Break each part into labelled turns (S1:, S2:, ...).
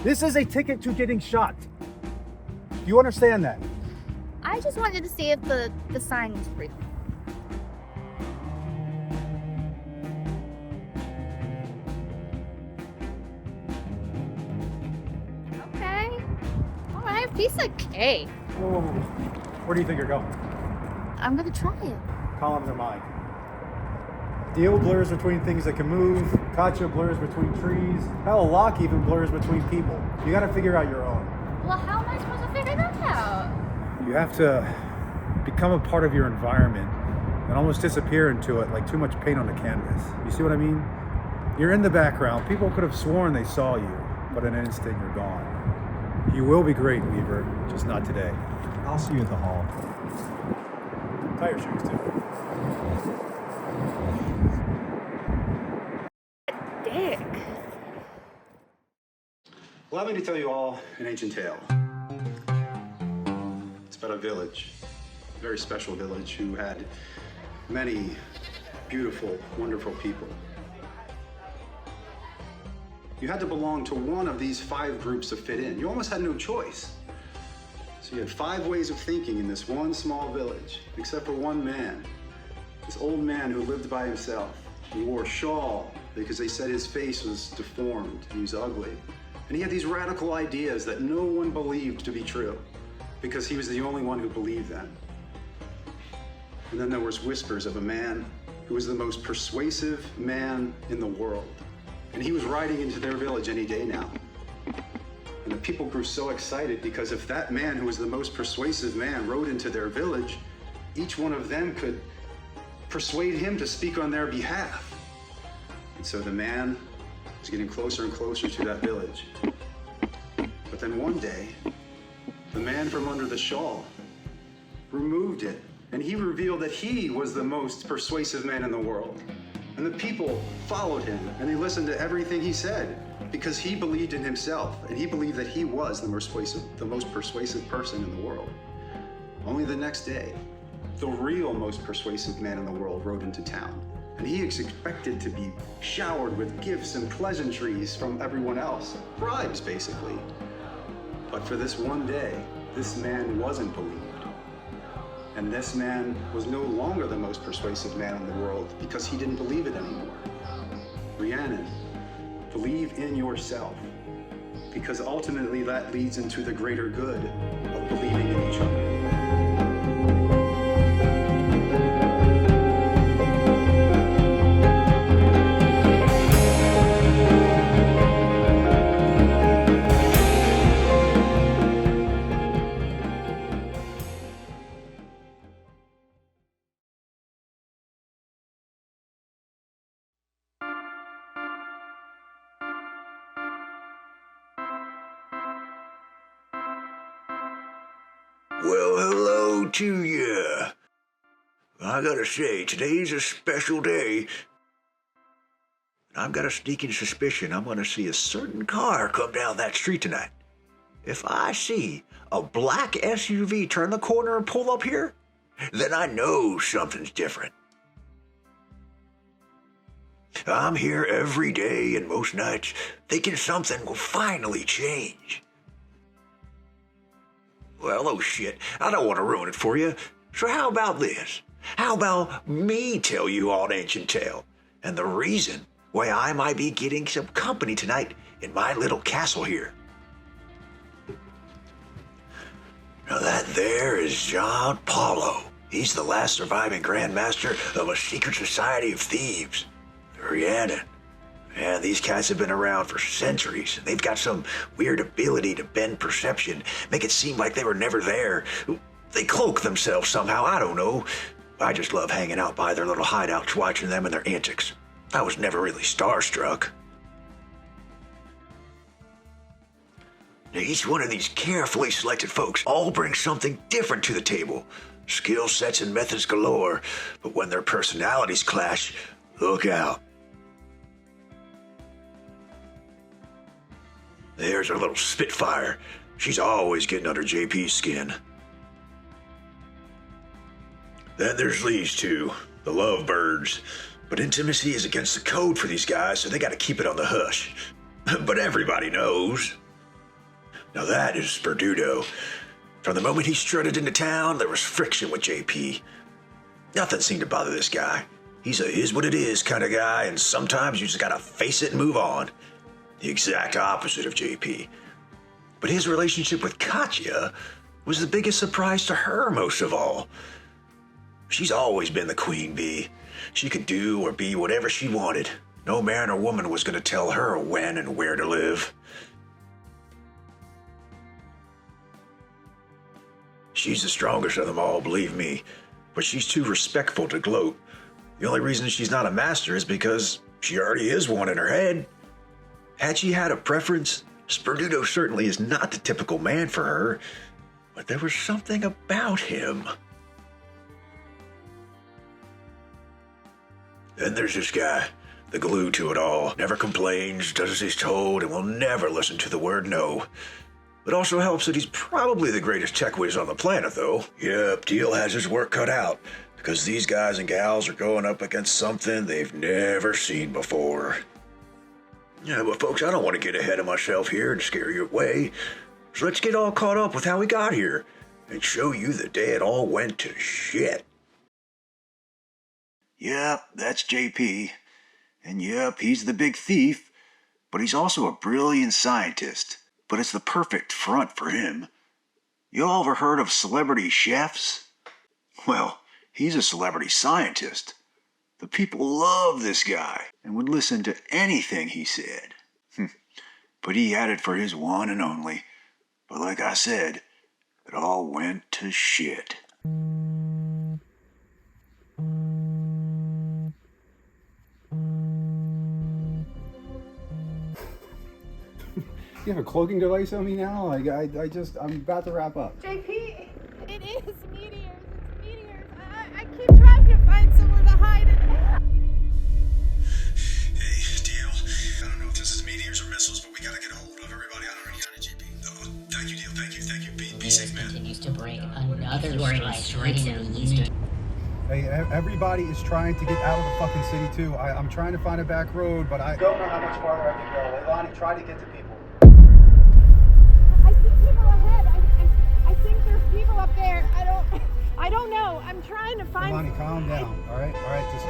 S1: This is a ticket to getting shot. Do you understand that?
S2: I just wanted to see if the sign was real. Okay. All right, piece of cake.
S1: Whoa. Where do you think you're going?
S2: I'm gonna try it.
S1: Columns are mine. Deale blurs between things that can move. Katia blurs between trees. Hell, a lock even blurs between people. You gotta figure out your own.
S2: Well, how am I supposed to figure that out?
S1: You have to become a part of your environment and almost disappear into it like too much paint on a canvas. You see what I mean? You're in the background. People could have sworn they saw you, but in an instant you're gone. You will be great, Weaver, just not today. I'll see you at the hall. Tie your shoes too.
S2: Dick.
S3: Allow me to tell you all an ancient tale. It's about a village, a very special village who had many beautiful, wonderful people. You had to belong to one of these 5 groups to fit in. You almost had no choice. So you had 5 ways of thinking in this one small village, except for one man, this old man who lived by himself. He wore a shawl because they said his face was deformed, he was ugly. And he had these radical ideas that no one believed to be true because he was the only one who believed them. And then there was whispers of a man who was the most persuasive man in the world. And he was riding into their village any day now. And the people grew so excited because if that man who was the most persuasive man rode into their village, each one of them could persuade him to speak on their behalf. And so the man was getting closer and closer to that village. But then one day, the man from under the shawl removed it, and he revealed that he was the most persuasive man in the world. And the people followed him, and they listened to everything he said because he believed in himself, and he believed that he was the most persuasive person in the world. Only the next day, the real most persuasive man in the world rode into town, and he expected to be showered with gifts and pleasantries from everyone else, bribes basically. But for this one day, this man wasn't believed. And this man was no longer the most persuasive man in the world because he didn't believe it anymore. Rhiannon, believe in yourself, because ultimately that leads into the greater good of believing in each other.
S4: Well, hello to ya. I gotta say, today's a special day. I've got a sneaking suspicion I'm gonna see a certain car come down that street tonight. If I see a black SUV turn the corner and pull up here, then I know something's different. I'm here every day and most nights thinking something will finally change. Well, oh shit, I don't want to ruin it for you. So how about this? How about me tell you all an ancient tale and the reason why I might be getting some company tonight in my little castle here? Now that there is John Paulo. He's the last surviving Grandmaster of a secret society of thieves, the Rhiannon. Man, these guys have been around for centuries. They've got some weird ability to bend perception, make it seem like they were never there. They cloak themselves somehow, I don't know. I just love hanging out by their little hideouts, watching them and their antics. I was never really starstruck. Now, each one of these carefully selected folks all bring something different to the table. Skill sets and methods galore, but when their personalities clash, look out. There's our little Spitfire. She's always getting under JP's skin. Then there's these two, the lovebirds. But intimacy is against the code for these guys, so they gotta keep it on the hush. But everybody knows. Now that is Sperduto. From the moment he strutted into town, there was friction with JP. Nothing seemed to bother this guy. He's a is-what-it-is kind of guy, and sometimes you just gotta face it and move on. The exact opposite of JP. But his relationship with Katia was the biggest surprise to her most of all. She's always been the queen bee. She could do or be whatever she wanted. No man or woman was gonna tell her when and where to live. She's the strongest of them all, believe me, but she's too respectful to gloat. The only reason she's not a master is because she already is one in her head. Had she had a preference, Sperduto certainly is not the typical man for her, but there was something about him. Then there's this guy, the glue to it all. Never complains, does as he's told, and will never listen to the word no. It also helps that he's probably the greatest tech whiz on the planet, though. Yep, Deale has his work cut out, because these guys and gals are going up against something they've never seen before. Yeah, but folks, I don't want to get ahead of myself here and scare you away. So let's get all caught up with how we got here, and show you the day it all went to shit. Yep, that's JP. And yep, he's the big thief, but he's also a brilliant scientist. But it's the perfect front for him. You all ever heard of celebrity chefs? Well, he's a celebrity scientist. The people love this guy and would listen to anything he said. But he had it for his one and only. But like I said, it all went to shit.
S1: You have a cloaking device on me now? I'm about to wrap up.
S2: JP, it is meteors. It's meteors. I keep trying to find somewhere to hide it.
S3: Hey, Deale. I don't know if this is meteors or missiles, but we gotta get a hold of everybody on our Leonard and JP. Thank you, Deale. Thank you. Be safe, man.
S5: Continues to bring another storyline straight to the Eastern.
S1: Hey, everybody is trying to get out of the fucking city too. I'm trying to find a back road, but I don't know how much farther I can go. Leilani, try to get to people.
S2: I see people ahead. I think there's people up there. I don't know. I'm trying to find.
S1: Leilani, calm down. All right, just.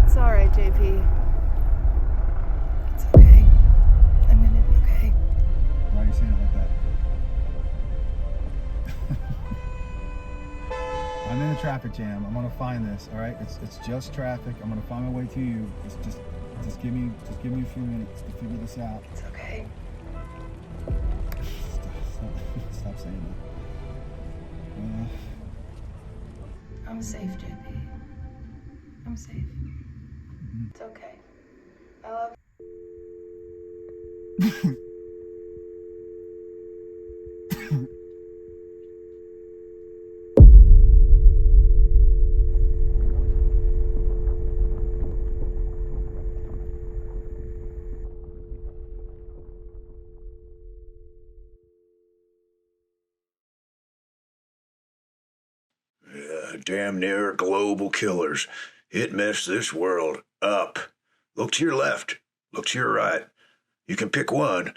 S2: It's all right, JP. It's okay. I'm gonna be okay.
S1: Why are you saying it like that? I'm in a traffic jam. I'm gonna find this. All right, it's just traffic. I'm gonna find my way to you. Just give me a few minutes to figure this out.
S2: It's okay.
S1: Stop saying that.
S2: I'm safe, JP. I'm safe. Mm-hmm. It's okay. I love you.
S4: Damn near global killers. It messed this world up. Look to your left. Look to your right. You can pick one,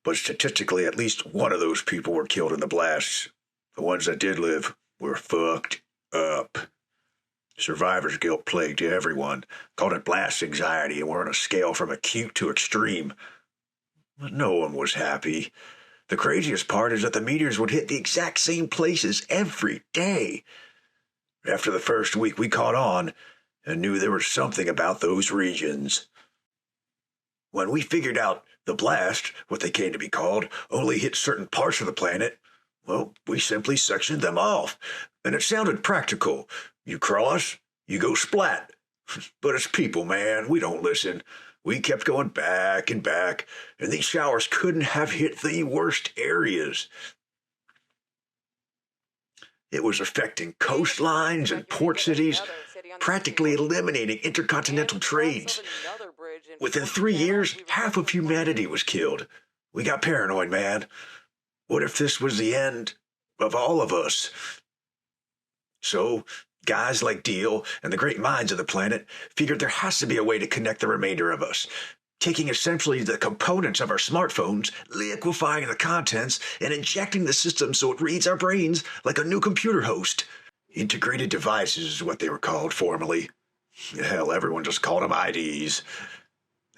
S4: but statistically at least one of those people were killed in the blasts. The ones that did live were fucked up. Survivor's guilt plagued everyone. Called it blast anxiety, and we're on a scale from acute to extreme. But no one was happy. The craziest part is that the meteors would hit the exact same places every day. After the first week, we caught on and knew there was something about those regions. When we figured out the blast, what they came to be called, only hit certain parts of the planet, well, we simply sectioned them off. And it sounded practical. You cross, you go splat. But it's people, man. We don't listen. We kept going back and back, and these showers couldn't have hit the worst areas. It was affecting coastlines and port cities, practically eliminating intercontinental trades. Within 3 years, half of humanity was killed. We got paranoid, man. What if this was the end of all of us? So, guys like Deale and the great minds of the planet figured there has to be a way to connect the remainder of us. taking essentially the components of our smartphones, liquefying the contents, and injecting the system so it reads our brains like a new computer host. Integrated devices is what they were called formerly. Hell, everyone just called them EyeDees.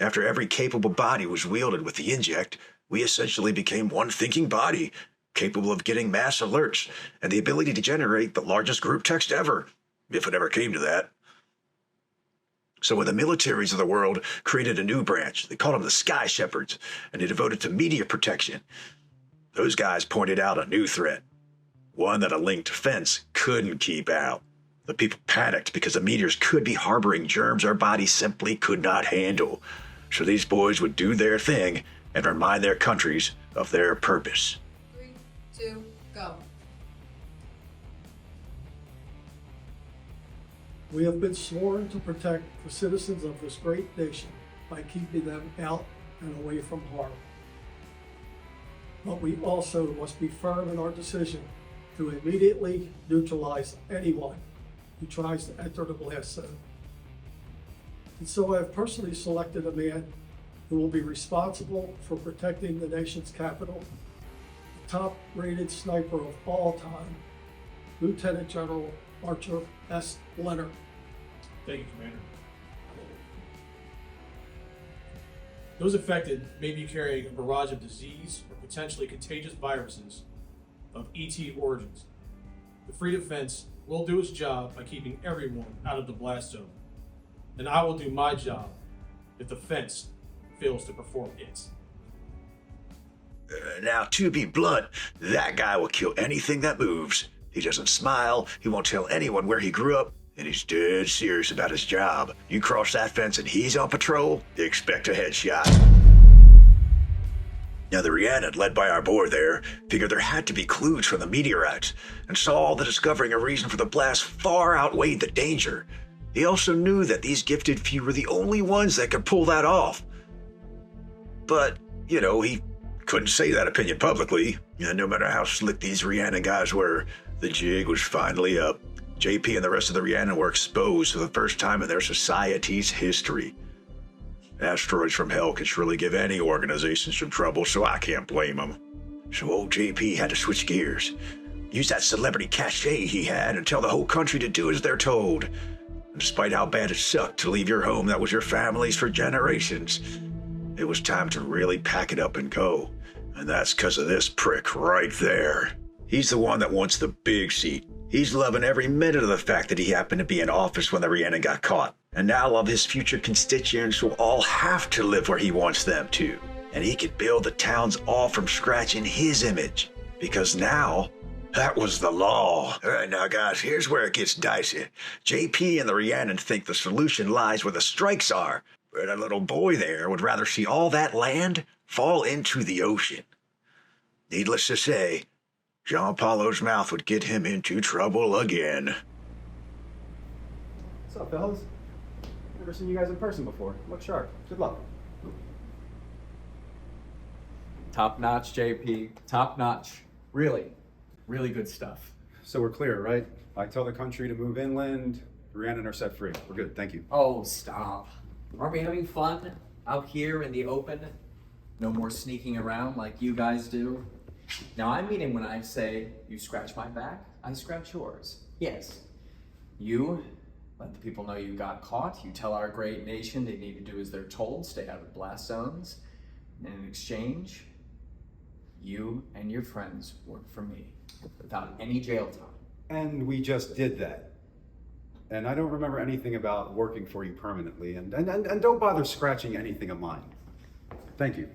S4: After every capable body was wielded with the Inject, we essentially became one thinking body, capable of getting mass alerts and the ability to generate the largest group text ever, if it ever came to that. So when the militaries of the world created a new branch, they called them the Sky Shepherds, and they devoted to media protection. Those guys pointed out a new threat, one that a linked fence couldn't keep out. The people panicked because the meteors could be harboring germs our bodies simply could not handle. So these boys would do their thing and remind their countries of their purpose.
S6: 3, 2, go.
S7: We have been sworn to protect the citizens of this great nation by keeping them out and away from harm. But we also must be firm in our decision to immediately neutralize anyone who tries to enter the blast zone. And so I have personally selected a man who will be responsible for protecting the nation's capital, the top-rated sniper of all time, Lieutenant General Archer S. Leonard.
S8: Thank you, Commander. Those affected may be carrying a barrage of disease or potentially contagious viruses of ET origins. The Free Defense will do its job by keeping everyone out of the blast zone, and I will do my job if the fence fails to perform its.
S4: Now, to be blunt, that guy will kill anything that moves. He doesn't smile, he won't tell anyone where he grew up, and he's dead serious about his job. You cross that fence and he's on patrol, expect a headshot. Now, the Rhiannon, led by our boy there, figured there had to be clues from the meteorites, and saw that discovering a reason for the blast far outweighed the danger. He also knew that these gifted few were the only ones that could pull that off. But, he couldn't say that opinion publicly, and no matter how slick these Rhiannon guys were, the jig was finally up. JP and the rest of the Rhiannon were exposed for the first time in their society's history. Asteroids from hell can surely give any organization some trouble, so I can't blame them. So old JP had to switch gears, use that celebrity cachet he had, and tell the whole country to do as they're told. And despite how bad it sucked to leave your home that was your family's for generations, it was time to really pack it up and go. And that's because of this prick right there. He's the one that wants the big seat. He's loving every minute of the fact that he happened to be in office when the Rhiannon got caught. And now all of his future constituents will all have to live where he wants them to. And he could build the towns all from scratch in his image. Because now, that was the law. All right, now guys, here's where it gets dicey. JP and the Rhiannon think the solution lies where the strikes are. But a little boy there would rather see all that land fall into the ocean. Needless to say, Jean Paulo's mouth would get him into trouble again.
S9: What's up, fellas? Never seen you guys in person before. Look sharp. Good luck.
S10: Top notch, JP. Top notch. Really, really good stuff.
S1: So we're clear, right? I tell the country to move inland. Rhiannon are set free. We're good. Thank you.
S10: Oh, stop. Aren't we having fun out here in the open? No more sneaking around like you guys do. Now, I'm meaning when I say you scratch my back, I scratch yours. Yes. You let the people know you got caught. You tell our great nation they need to do as they're told, stay out of blast zones. And in exchange, you and your friends work for me without any jail time.
S1: And we just did that. And I don't remember anything about working for you permanently. And don't bother scratching anything of mine. Thank you.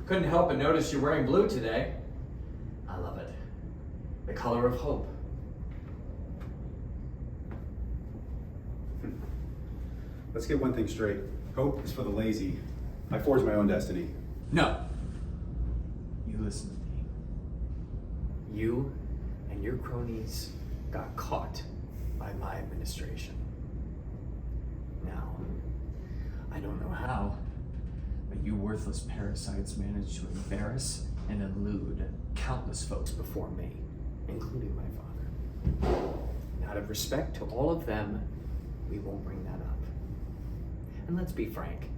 S10: Couldn't help but notice you're wearing blue today. I love it. The color of hope.
S1: Let's get one thing straight. Hope is for the lazy. I forge my own destiny.
S10: No. You listen to me. You and your cronies got caught by my administration. Now, I don't know how, but you worthless parasites managed to embarrass and elude countless folks before me, including my father. And out of respect to all of them, we won't bring that up. And let's be frank,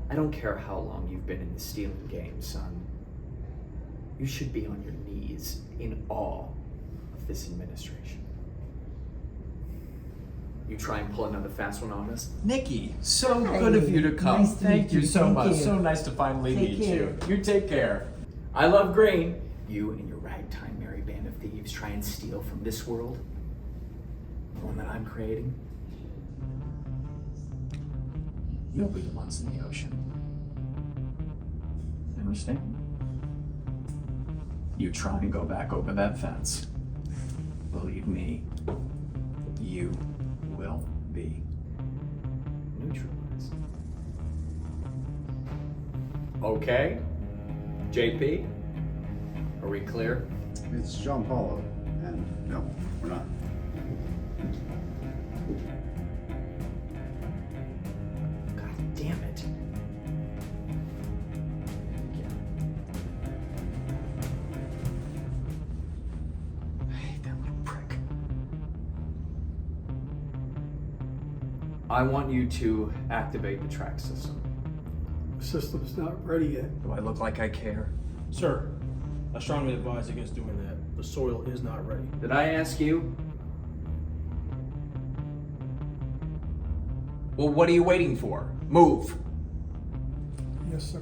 S10: I don't care how long you've been in the stealing game, son. You should be on your knees in awe of this administration. You try and pull another fast one on us? Nikki, so good of you to come.
S11: Nice to
S10: Thank
S11: meet
S10: you
S11: you.
S10: so
S11: Thank
S10: much.
S11: you.
S10: So nice to finally
S11: Take
S10: meet
S11: care.
S10: you. You take care. I love green. You and your ragtime merry band of thieves try and steal from this world, the one that I'm creating. You'll be the ones in the ocean. Understand? You try and go back over that fence. Believe me, you will be neutralized. Okay? JP? Are we clear?
S3: It's John Paulo, and no, we're not.
S10: God damn it. I hate that little prick. I want you to activate the track system.
S7: The system's not ready yet.
S10: Do I look like I care?
S8: Sir, I strongly advise against doing that. The soil is not ready.
S10: Did I ask you? Well, what are you waiting for? Move.
S7: Yes, sir.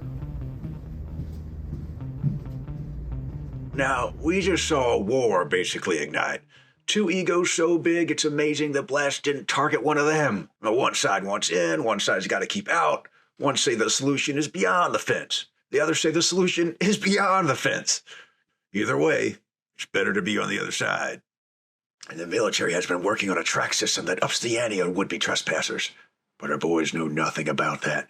S4: Now, we just saw a war basically ignite. Two egos so big, it's amazing the blast didn't target one of them. One side wants in, one side's got to keep out. One say the solution is beyond the fence. The other say the solution is beyond the fence. Either way, it's better to be on the other side. And the military has been working on a track system that ups the ante on would-be trespassers. But our boys know nothing about that.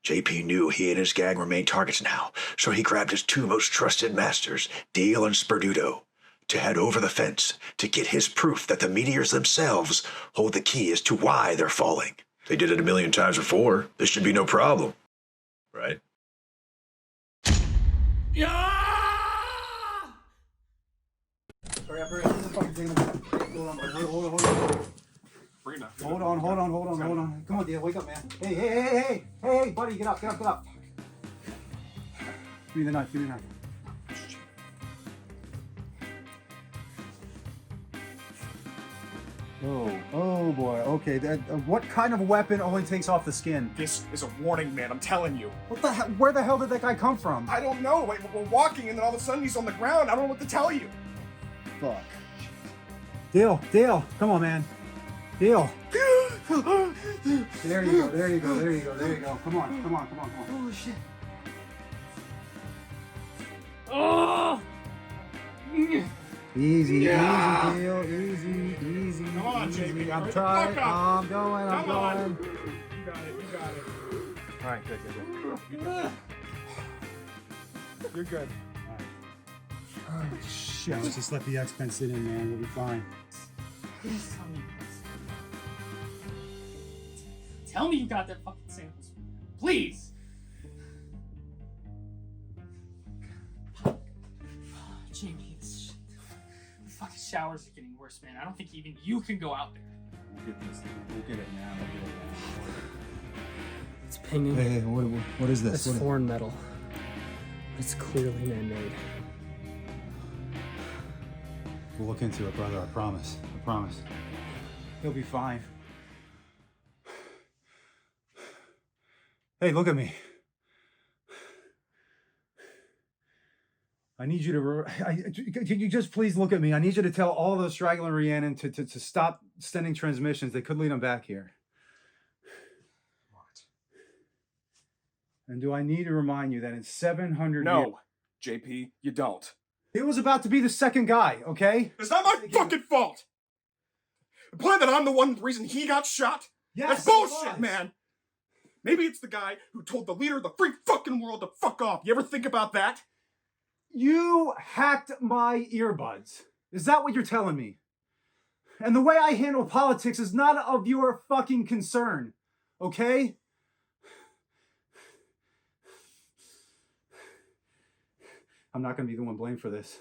S4: JP knew he and his gang were main targets now, so he grabbed his two most trusted masters, Deale and Sperduto, to head over the fence to get his proof that the meteors themselves hold the key as to why they're falling. They did it a million times before. This should be no problem. Right?
S9: Hurry up, hurry up. This is fucking thing. Hold on. Come on, Deale, wake up, man. Hey, buddy, get up.
S1: Give me the knife. Oh boy. Okay, what kind of weapon only takes off the skin?
S12: This is a warning, man. I'm telling you.
S1: What the hell? Where the hell did that guy come from?
S12: I don't know. We're walking, and then all of a sudden he's on the ground. I don't know what to tell you.
S1: Fuck. Deale, come on, man. Deale. There you go. Come on.
S9: Oh, shit.
S12: Oh!
S1: Easy,
S12: Yeah.
S1: Deale, easy.
S12: Come on, JP.
S1: I'm
S12: Hurry the
S1: trying.
S12: fuck up.
S1: I'm going.
S12: Come on. You got it.
S1: All right, good. You're good. All right. Oh, shit. Let's just let the X-Men sit in, man. We'll be fine.
S13: Please tell me you got their fucking samples. Please. Jamie, the fucking showers are getting worse, man. I don't think even you can go out there.
S1: We'll get it now.
S11: It's pinging.
S1: Hey, what is this?
S11: It's foreign metal. It's clearly man-made.
S1: We'll look into it, brother. I promise. He'll be fine. Hey, look at me. I need you to. Can you just please look at me? I need you to tell all those straggling Rhiannon to stop sending transmissions. They could lead them back here. What? And do I need to remind you that in 700 years...
S12: No, JP, you don't.
S1: It was about to be the second guy, okay?
S12: It's not my fucking fault. Implying that I'm the reason he got shot?
S1: Yes,
S12: That's bullshit, man. Maybe it's the guy who told the leader of the free fucking world to fuck off. You ever think about that?
S1: You hacked my earbuds. Is that what you're telling me? And the way I handle politics is not of your fucking concern, okay? I'm not going to be the one blamed for this.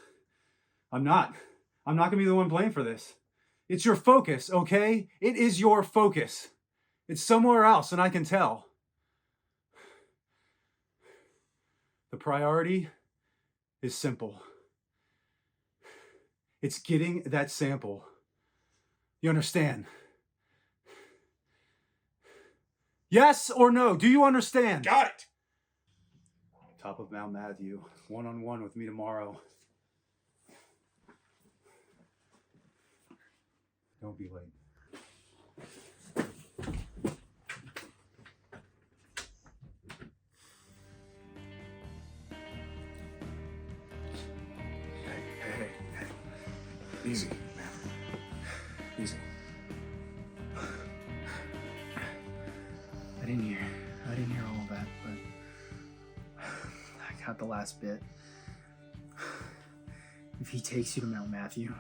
S1: I'm not going to be the one blamed for this. It's your focus, okay? It is your focus. It's somewhere else, and I can tell. The priority is simple. It's getting that sample. You understand? Yes or no? Do you understand?
S12: Got it.
S1: Top of Mount Matthew, one-on-one with me tomorrow. Don't be late.
S12: Hey. Easy, man. Easy.
S11: I didn't hear all of that, but I got the last bit. If he takes you to Mount Matthew,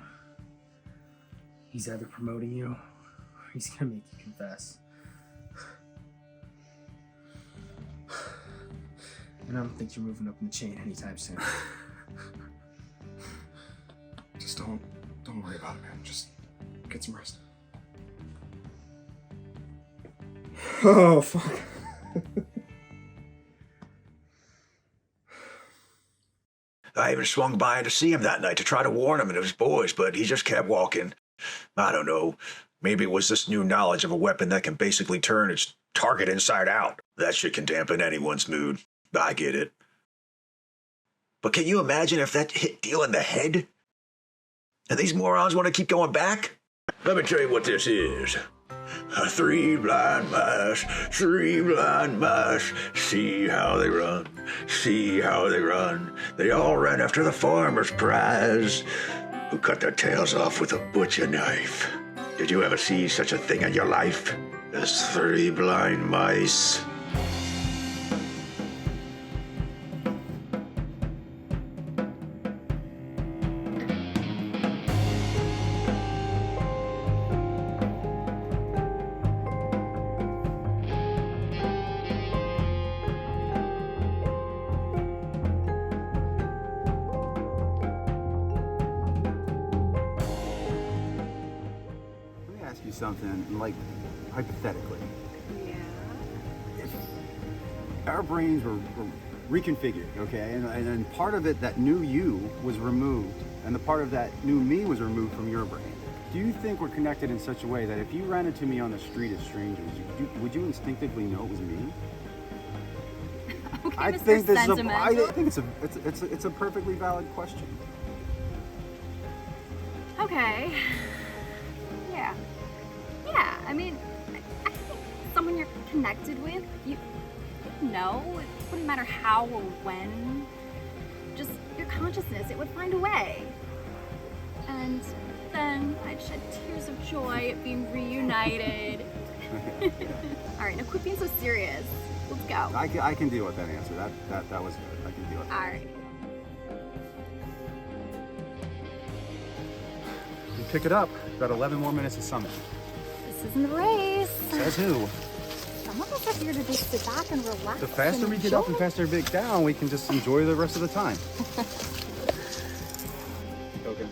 S11: he's either promoting you or he's gonna make you confess. And I don't think you're moving up in the chain anytime soon.
S12: Just don't worry about it, man. Just get some rest. Oh, fuck.
S4: I even swung by to see him that night to try to warn him and his boys, but he just kept walking. I don't know. Maybe it was this new knowledge of a weapon that can basically turn its target inside out. That shit can dampen anyone's mood. I get it. But can you imagine if that hit Deale in the head? And these morons want to keep going back? Let me tell you what this is. Three blind mice, see how they run, see how they run. They all ran after the farmer's prize, who cut their tails off with a butcher knife. Did you ever see such a thing in your life as three blind mice?
S9: Something like hypothetically,
S2: Yeah.
S9: if our brains were reconfigured, okay, and then part of it that knew you was removed, and the part of that knew me was removed from your brain. Do you think we're connected in such a way that if you ran into me on the street as strangers, would you instinctively know it was me?
S2: Okay,
S9: I
S2: Mr.
S9: think this
S2: Sentimental.
S9: I think it's a perfectly valid question.
S2: Okay. Yeah, I mean, I think someone you're connected with, you know, it wouldn't matter how or when, just your consciousness, it would find a way. And then I'd shed tears of joy at being reunited. All right, now quit being so serious. Let's go.
S9: I can deal with that answer. That was good. I can deal with that.
S2: All right.
S1: You pick it up. Got 11 more minutes of summit.
S2: This isn't a race.
S1: Says who?
S2: Some of us are here to just sit back and relax.
S1: The faster we get up and faster we get down, we can just enjoy the rest of the time. Okay.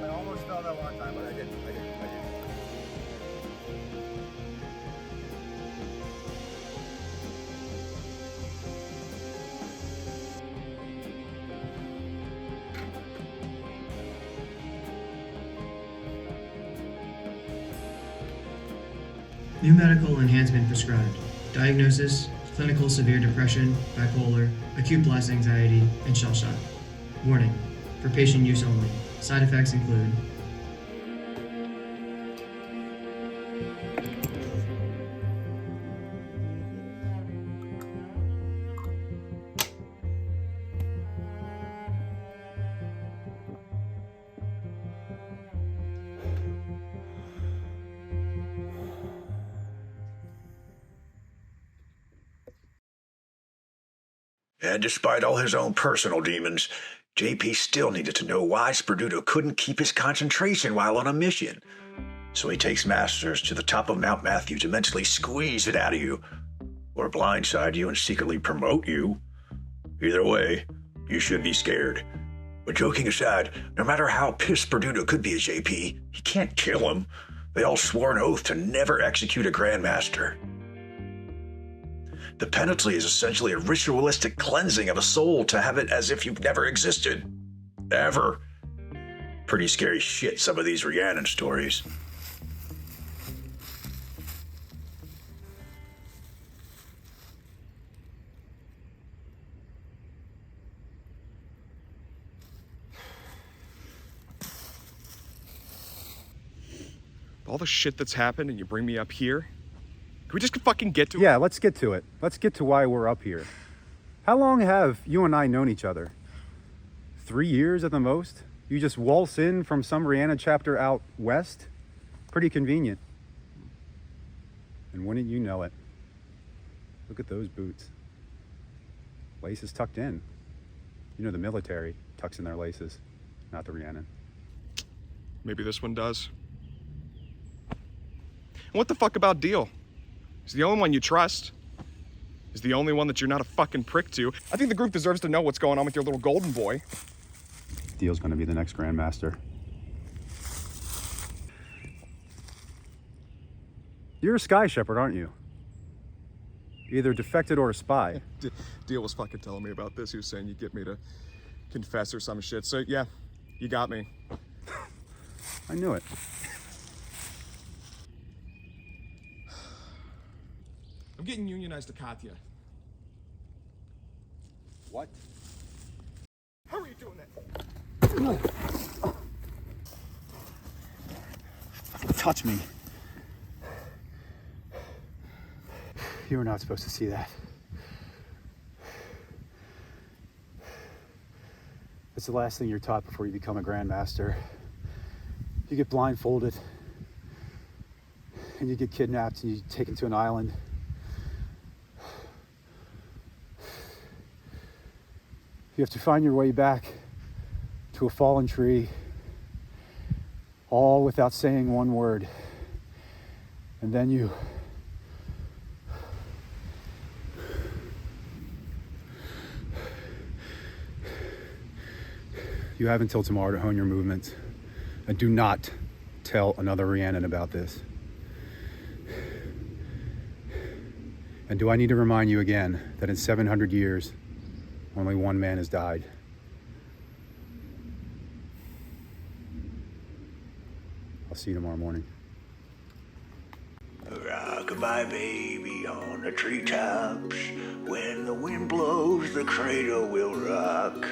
S1: I almost fell that one time, but I didn't.
S14: New medical enhancement prescribed. Diagnosis: clinical severe depression, bipolar, acute blast anxiety, and shell shock. Warning: for patient use only. Side effects include
S4: And despite all his own personal demons, JP still needed to know why Sperduto couldn't keep his concentration while on a mission. So he takes Masters to the top of Mount Matthew to mentally squeeze it out of you, or blindside you and secretly promote you. Either way, you should be scared. But joking aside, no matter how pissed Sperduto could be at JP, he can't kill him. They all swore an oath to never execute a Grandmaster. The penalty is essentially a ritualistic cleansing of a soul to have it as if you've never existed. Ever. Pretty scary shit, some of these Rhiannon stories.
S12: All the shit that's happened and you bring me up here? Can we just fucking get to it?
S1: Yeah, let's get to it. Let's get to why we're up here. How long have you and I known each other? 3 years at the most? You just waltz in from some Rhiannon chapter out west? Pretty convenient. And wouldn't you know it? Look at those boots. Laces tucked in. You know the military tucks in their laces, not the Rhiannon.
S12: Maybe this one does. And what the fuck about Deale? He's the only one you trust. He's the only one that you're not a fucking prick to. I think the group deserves to know what's going on with your little golden boy.
S1: Deale's gonna be the next Grandmaster. You're a Sky Shepherd, aren't you? Either defected or a spy.
S12: Deale was fucking telling me about this. He was saying you'd get me to confess or some shit. So yeah, you got me.
S1: I knew it.
S12: I'm getting unionized to Katia.
S1: What?
S12: How are you doing that?
S1: Touch me. You were not supposed to see that. It's the last thing you're taught before you become a Grandmaster. You get blindfolded, and you get kidnapped, and you taken to an island. You have to find your way back to a fallen tree, all without saying one word. And then you have until tomorrow to hone your movements. And do not tell another Rhiannon about this. And do I need to remind you again that in 700 years, only one man has died. I'll see you tomorrow morning.
S4: Rock-a-bye baby on the treetops. When the wind blows, the cradle will rock.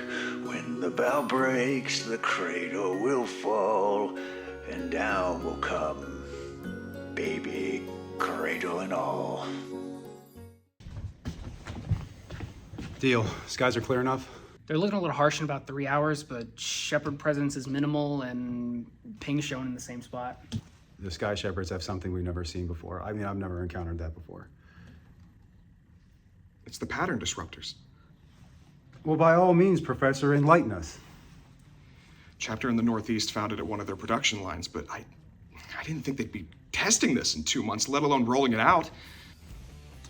S4: When the bough breaks, the cradle will fall. And down will come, baby, cradle and all.
S1: Deale, skies are clear enough?
S11: They're looking a little harsh in about 3 hours, but Shepherd presence is minimal and ping shown in the same spot.
S1: The Sky Shepherds have something we've never seen before. I mean, I've never encountered that before.
S12: It's the pattern disruptors.
S1: Well, by all means, Professor, enlighten us.
S12: Chapter in the Northeast found it at one of their production lines, but I didn't think they'd be testing this in 2 months, let alone rolling it out.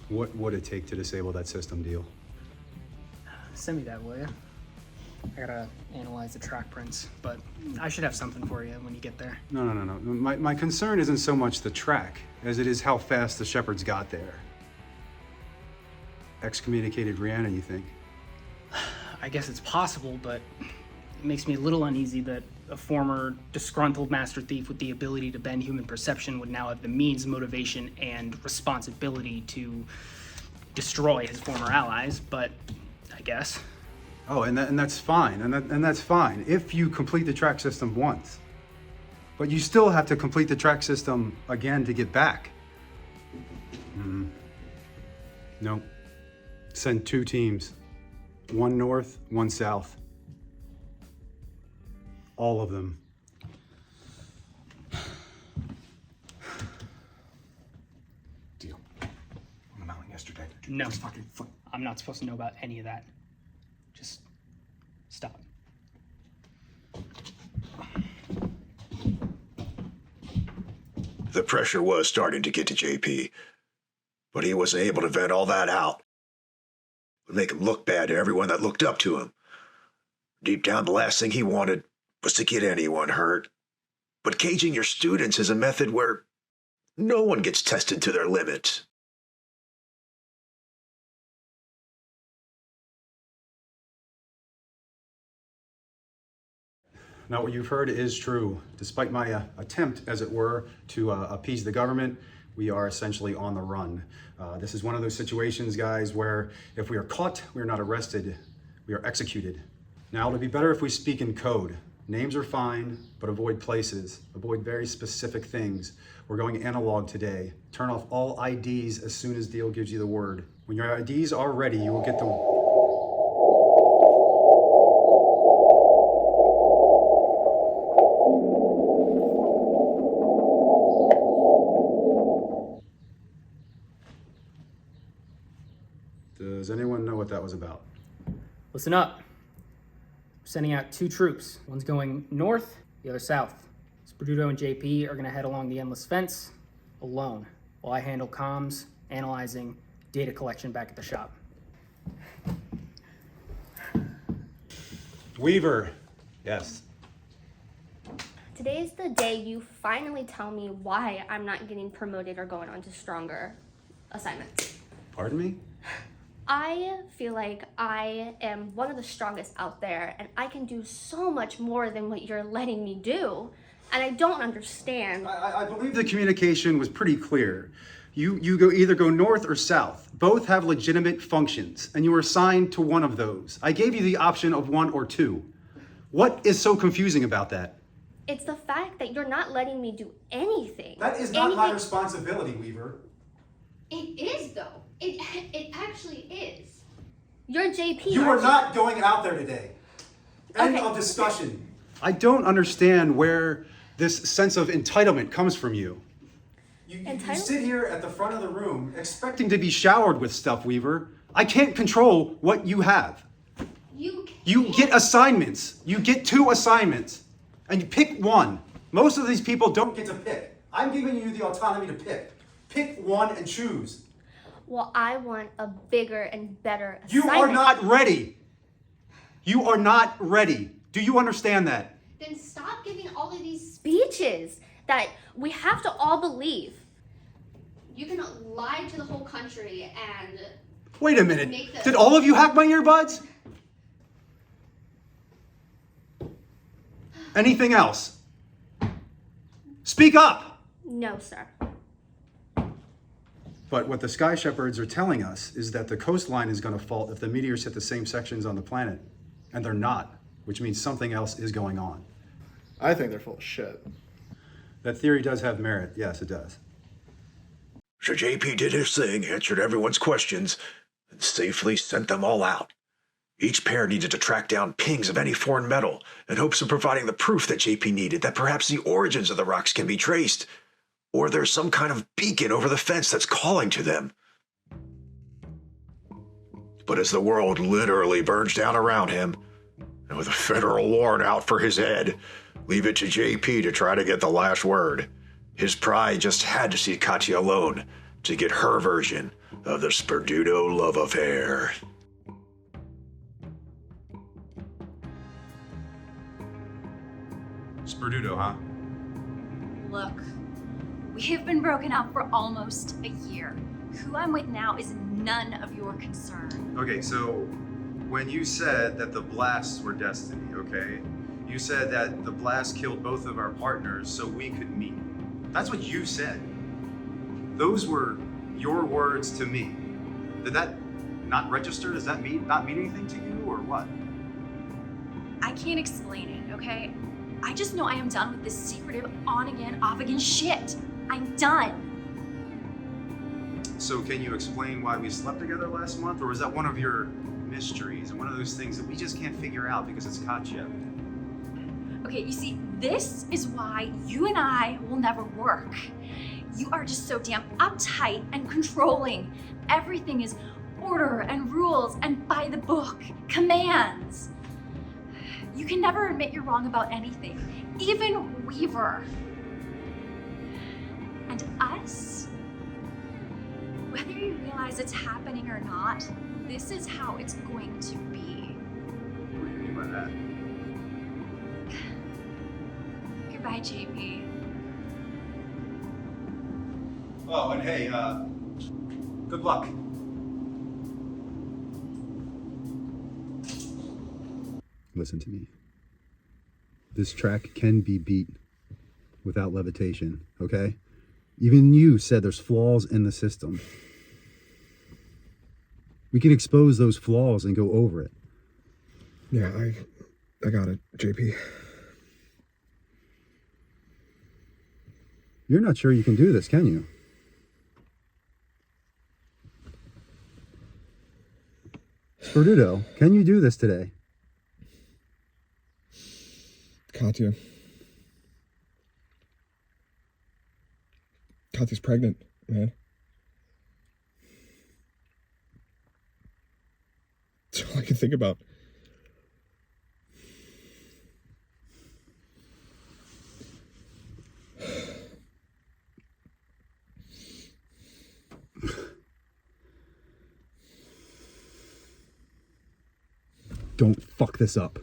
S1: What would it take to disable that system, Deale?
S11: Send me that, will you? I gotta analyze the track prints, but I should have something for you when you get there.
S1: No. My concern isn't so much the track as it is how fast the Shepherds got there. Excommunicated Rhiannon, you think?
S11: I guess it's possible, but it makes me a little uneasy that a former disgruntled master thief with the ability to bend human perception would now have the means, motivation, and responsibility to destroy his former allies, but I guess.
S1: Oh, and that's fine, and that's fine if you complete the track system once. But you still have to complete the track system again to get back. No. Send 2 teams. 1 north, 1 south. All of them.
S12: Deale. On the mountain yesterday.
S11: No. I'm not supposed to know about any of that.
S4: The pressure was starting to get to JP, but he wasn't able to vent all that out. It would make him look bad to everyone that looked up to him. Deep down, the last thing he wanted was to get anyone hurt. But caging your students is a method where no one gets tested to their limits.
S9: Now, what you've heard is true. Despite my attempt, as it were, to appease the government, we are essentially on the run. This is one of those situations, guys, where if we are caught, we are not arrested, we are executed. Now, it would be better if we speak in code. Names are fine, but avoid places. Avoid very specific things. We're going analog today. Turn off all IDs as soon as Deale gives you the word. When your IDs are ready, you will get the... Does anyone know what that was about?
S11: Listen up. We're sending out 2 troops. One's going north, the other south. Sperduto and JP are gonna head along the endless fence alone, while I handle comms, analyzing, data collection back at the shop.
S9: Weaver. Yes.
S15: Today's the day you finally tell me why I'm not getting promoted or going on to stronger assignments.
S9: Pardon me?
S15: I feel like I am one of the strongest out there and I can do so much more than what you're letting me do. And I don't understand.
S9: I believe the communication was pretty clear. You either go north or south. Both have legitimate functions, and you were assigned to one of those. I gave you the option of 1 or 2. What is so confusing about that?
S15: It's the fact that you're not letting me do anything.
S9: That is not my responsibility, Weaver.
S15: It is though. It actually is. You're JP.
S9: You are not going out there today. End of discussion. I don't understand where this sense of entitlement comes from you. You sit here at the front of the room expecting to be showered with stuff, Weaver. I can't control what you have. You get assignments. You get 2 assignments. And you pick one. Most of these people don't get to pick. I'm giving you the autonomy to pick. Pick one and choose.
S15: Well, I want a bigger and better assignment.
S9: You are not ready. You are not ready. Do you understand that?
S15: Then stop giving all of these speeches that we have to all believe. You can lie to the whole country and...
S9: Wait a minute. Did all of you hack my earbuds? Anything else? Speak up!
S15: No, sir.
S9: But what the Sky Shepherds are telling us is that the coastline is going to fault if the meteors hit the same sections on the planet. And they're not, which means something else is going on.
S16: I think they're full of shit.
S9: That theory does have merit. Yes, it does.
S4: So JP did his thing, answered everyone's questions, and safely sent them all out. Each pair needed to track down pings of any foreign metal in hopes of providing the proof that JP needed that perhaps the origins of the rocks can be traced, or there's some kind of beacon over the fence that's calling to them. But as the world literally burns down around him, and with a federal warrant out for his head, leave it to JP to try to get the last word. His pride just had to see Katia alone to get her version of the Sperduto love affair.
S9: Sperduto, huh?
S2: Look, we have been broken up for almost a year. Who I'm with now is none of your concern.
S9: Okay, so when you said that the blasts were destiny, okay? You said that the blast killed both of our partners so we could meet. That's what you said. Those were your words to me. Did that not register? Does that not mean anything to you, or what?
S2: I can't explain it, okay? I just know I am done with this secretive on-again, off-again shit. I'm done.
S9: So can you explain why we slept together last month, or was that one of your mysteries and one of those things that we just can't figure out because it's Katia?
S2: Okay, you see, this is why you and I will never work. You are just so damn uptight and controlling. Everything is order and rules and by the book, commands. You can never admit you're wrong about anything, even Weaver. And us, whether you realize it's happening or not, this is how it's going to be.
S9: What do you mean by that?
S2: Goodbye, JP.
S3: Oh, and hey, good luck.
S9: Listen to me. This track can be beat without levitation, okay? Even you said there's flaws in the system. We can expose those flaws and go over it.
S12: Yeah, I got it, JP.
S9: You're not sure you can do this, can you? Perduto, can you do this today?
S12: Katia. Katia's pregnant, man. That's all I can think about.
S9: Don't fuck this up.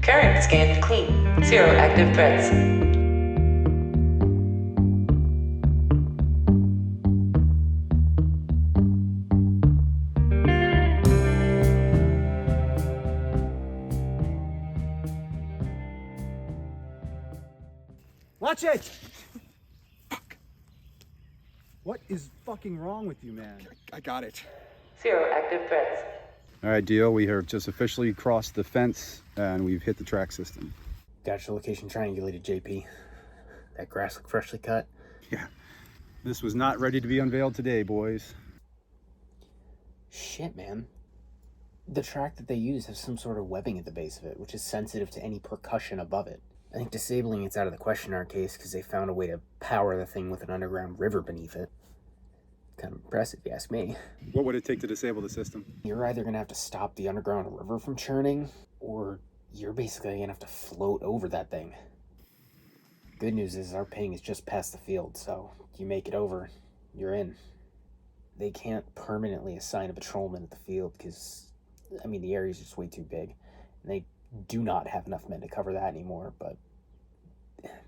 S17: Current scan clean. 0 active threats.
S9: Watch it! Fuck. What is fucking wrong with you, man?
S12: I got it.
S17: 0 active threats.
S9: All right, Deale, we have just officially crossed the fence and we've hit the track system.
S11: Got your location triangulated, JP. That grass look freshly cut?
S9: Yeah. This was not ready to be unveiled today, boys.
S11: Shit, man. The track that they use has some sort of webbing at the base of it, which is sensitive to any percussion above it. I think disabling it's out of the question in our case because they found a way to power the thing with an underground river beneath it. Kind of impressive, if you ask me.
S9: What would it take to disable the system?
S11: You're either going to have to stop the underground river from churning, or you're basically going to have to float over that thing. Good news is our ping is just past the field, so you make it over, you're in. They can't permanently assign a patrolman at the field because, I mean, the area's just way too big. And they do not have enough men to cover that anymore, but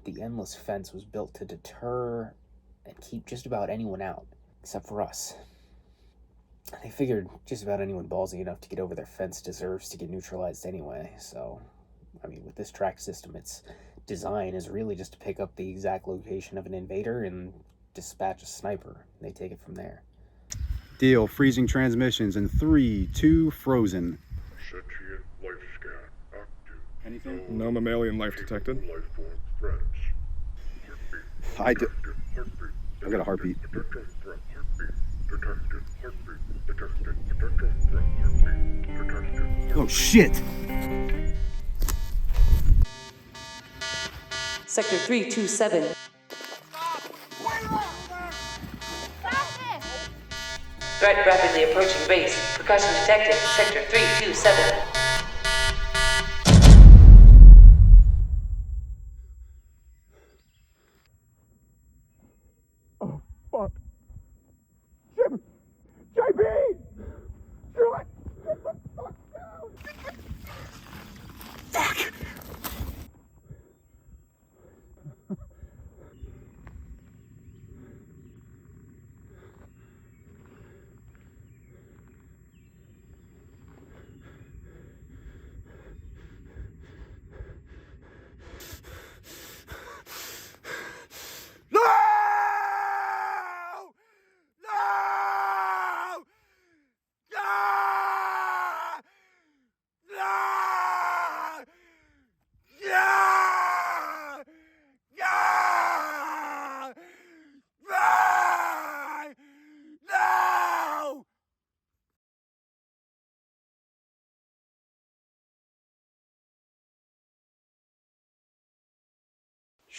S11: the endless fence was built to deter and keep just about anyone out, except for us. They figured just about anyone ballsy enough to get over their fence deserves to get neutralized anyway, so, I mean, with this track system, its design is really just to pick up the exact location of an invader and dispatch a sniper. They take it from there.
S9: Deale, freezing transmissions in 3, 2, frozen.
S18: Sentient life scan active.
S9: Anything?
S12: No mammalian life detected.
S18: Life form threats. Heartbeat.
S9: I got a heartbeat.
S18: Detected threat. Heartbeat. Detected. Heartbeat. Detected. Detected threat. Heartbeat. Detected.
S9: Oh shit!
S17: Sector 327. Threat rapidly approaching base. Precaution detected. Sector 327.
S12: Oh, fuck. JP! Do it! Get the fuck down! Fuck!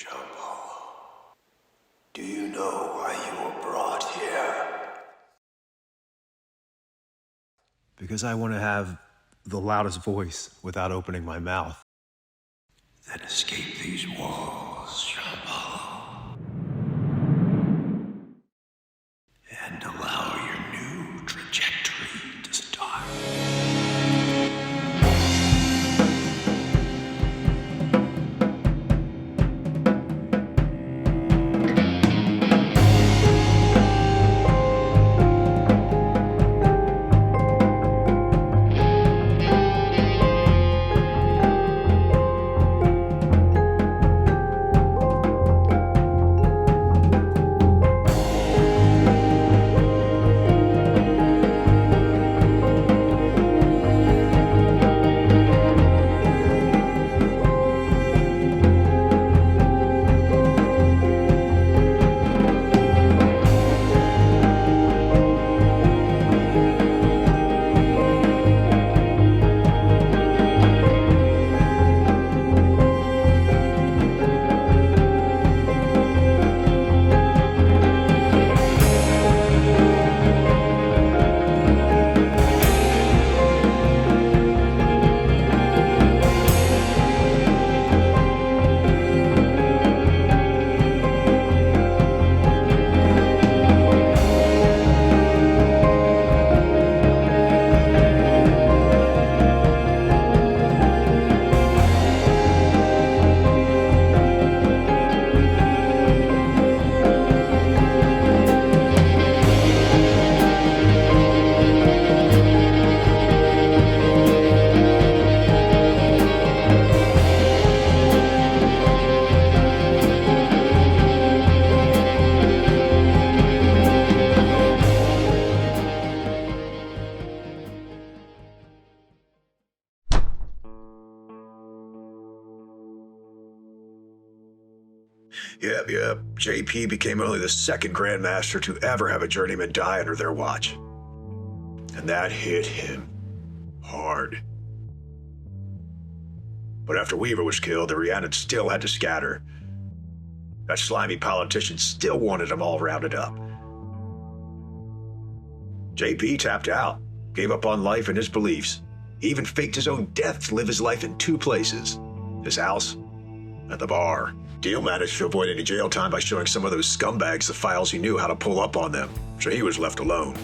S4: Paulo, do you know why you were brought here?
S19: Because I want to have the loudest voice without opening my mouth.
S4: Then escape these walls, Paulo, and allow your new trajectory to start. Yep. JP became only the second Grandmaster to ever have a journeyman die under their watch. And that hit him hard. But after Weaver was killed, the Rhiannon still had to scatter. That slimy politician still wanted them all rounded up. JP tapped out, gave up on life and his beliefs. He even faked his own death to live his life in two places, his house and the bar. Deale managed to avoid any jail time by showing some of those scumbags the files he knew how to pull up on them, so he was left alone.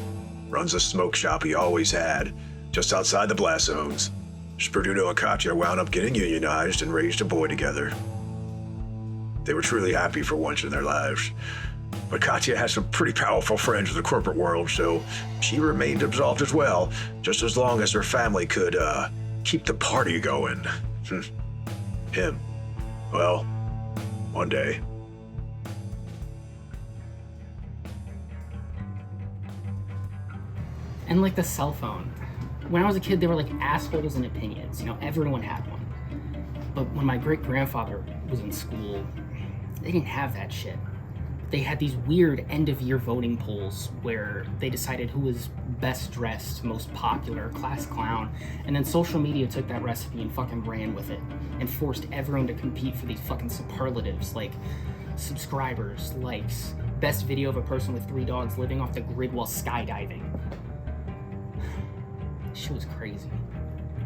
S4: Runs a smoke shop he always had, just outside the blast zones. Sperduno and Katia wound up getting unionized and raised a boy together. They were truly happy for once in their lives. But Katia had some pretty powerful friends in the corporate world, so she remained absolved as well, just as long as her family could, keep the party going. Him. Well, one day.
S11: And like the cell phone. When I was a kid, they were like assholes and opinions. You know, everyone had one. But when my great-grandfather was in school, they didn't have that shit. They had these weird end-of-year voting polls where they decided who was best dressed, most popular, class clown, and then social media took that recipe and fucking ran with it and forced everyone to compete for these fucking superlatives like subscribers, likes, best video of a person with 3 dogs living off the grid while skydiving. Shit was crazy.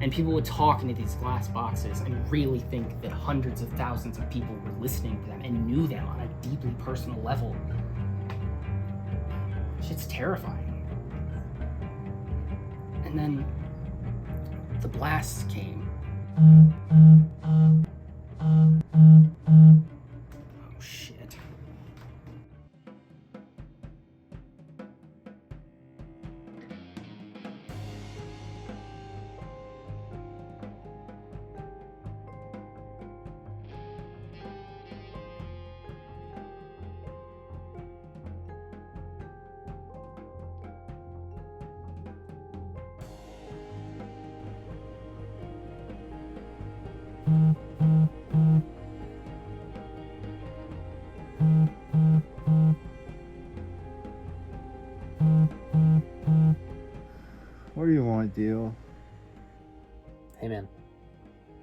S11: And people would talk into these glass boxes and really think that hundreds of thousands of people were listening to them and knew them on a deeply personal level. Shit's terrifying. And then the blast came. Oh shit.
S9: What do you want, Deale?
S20: Hey man,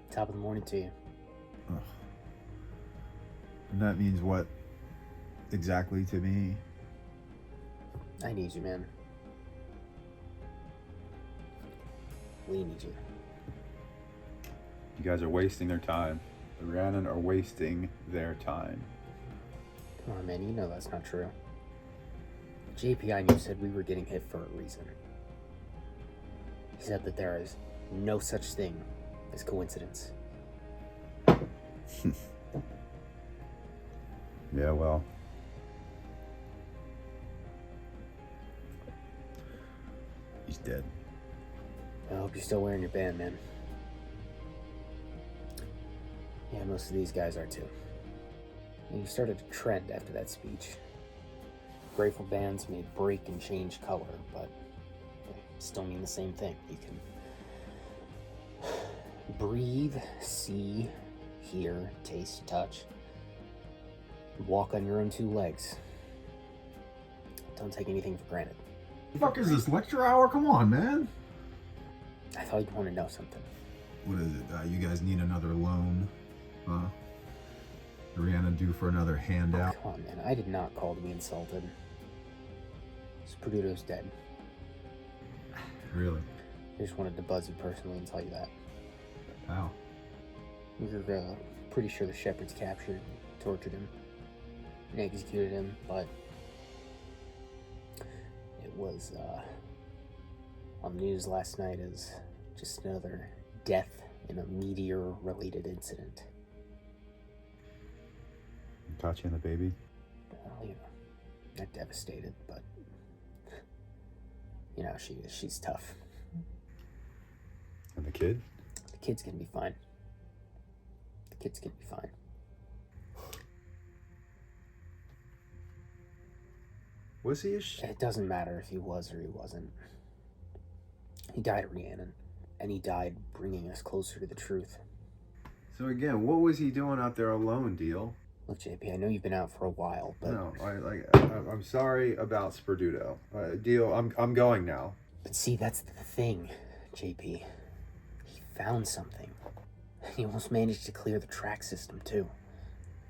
S20: top of the morning to you.
S9: And that means what exactly to me?
S20: I need you, man. We need you.
S9: You guys are wasting their time. The Rhiannon are wasting their time.
S20: Come on, man, you know that's not true. JP I knew said we were getting hit for a reason. He said that there is no such thing as coincidence.
S9: Yeah, well. He's dead.
S20: I hope you're still wearing your band, man. Yeah, most of these guys are too. And you started a trend after that speech. Grateful bands may break and change color, but they still mean the same thing. You can breathe, see, hear, taste, touch. Walk on your own two legs. Don't take anything for granted.
S9: The fuck is this, lecture hour? Come on, man.
S20: I thought you'd want to know something.
S9: What is it? You guys need another loan? Huh? Rhiannon due for another handout?
S20: Oh, come on, man. I did not call to be insulted. Sperduto's dead.
S9: Really?
S20: I just wanted to buzz you personally and tell you that.
S9: How?
S20: We're pretty sure the shepherds captured, tortured him, and executed him, but it was on the news last night as just another death in a meteor-related incident.
S9: Katia and the baby?
S20: Well, you know, not devastated, but you know, she's tough.
S9: And the kid?
S20: The kid's gonna be fine. The kid's gonna be fine.
S9: Was he
S20: It doesn't matter if he was or he wasn't. He died at Rhiannon, and he died bringing us closer to the truth.
S9: So again, what was he doing out there alone, Deale?
S20: Look, JP, I know you've been out for a while, but...
S9: No, I'm sorry about Sperduto. Deale, I'm going now.
S20: But see, that's the thing, JP. He found something. He almost managed to clear the track system, too.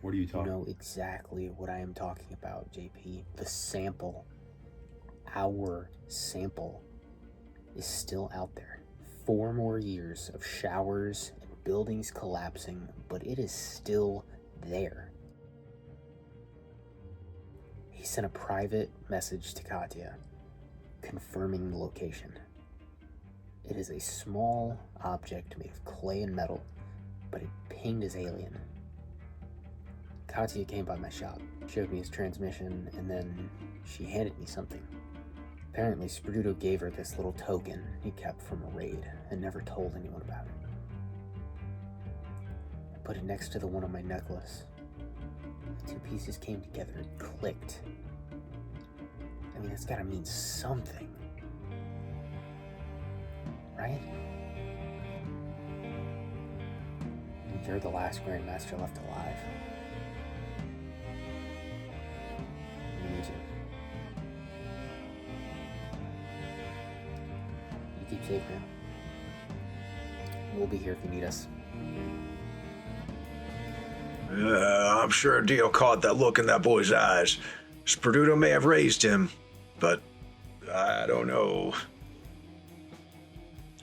S9: What are you talking about?
S20: You know exactly what I am talking about, JP. The sample. Our sample is still out there. 4 more years of showers and buildings collapsing, but it is still there. He sent a private message to Katia, confirming the location. It is a small object made of clay and metal, but it pinged as alien. Katia came by my shop, showed me his transmission, and then she handed me something. Apparently, Sperduto gave her this little token he kept from a raid and never told anyone about it. I put it next to the one on my necklace. The 2 pieces came together and clicked. I mean, that's gotta mean something. Right? You're the last Grandmaster left alive. We need you. You keep safe, man. We'll be here if you need us.
S4: I'm sure Deale caught that look in that boy's eyes. Sperduto may have raised him, but I don't know.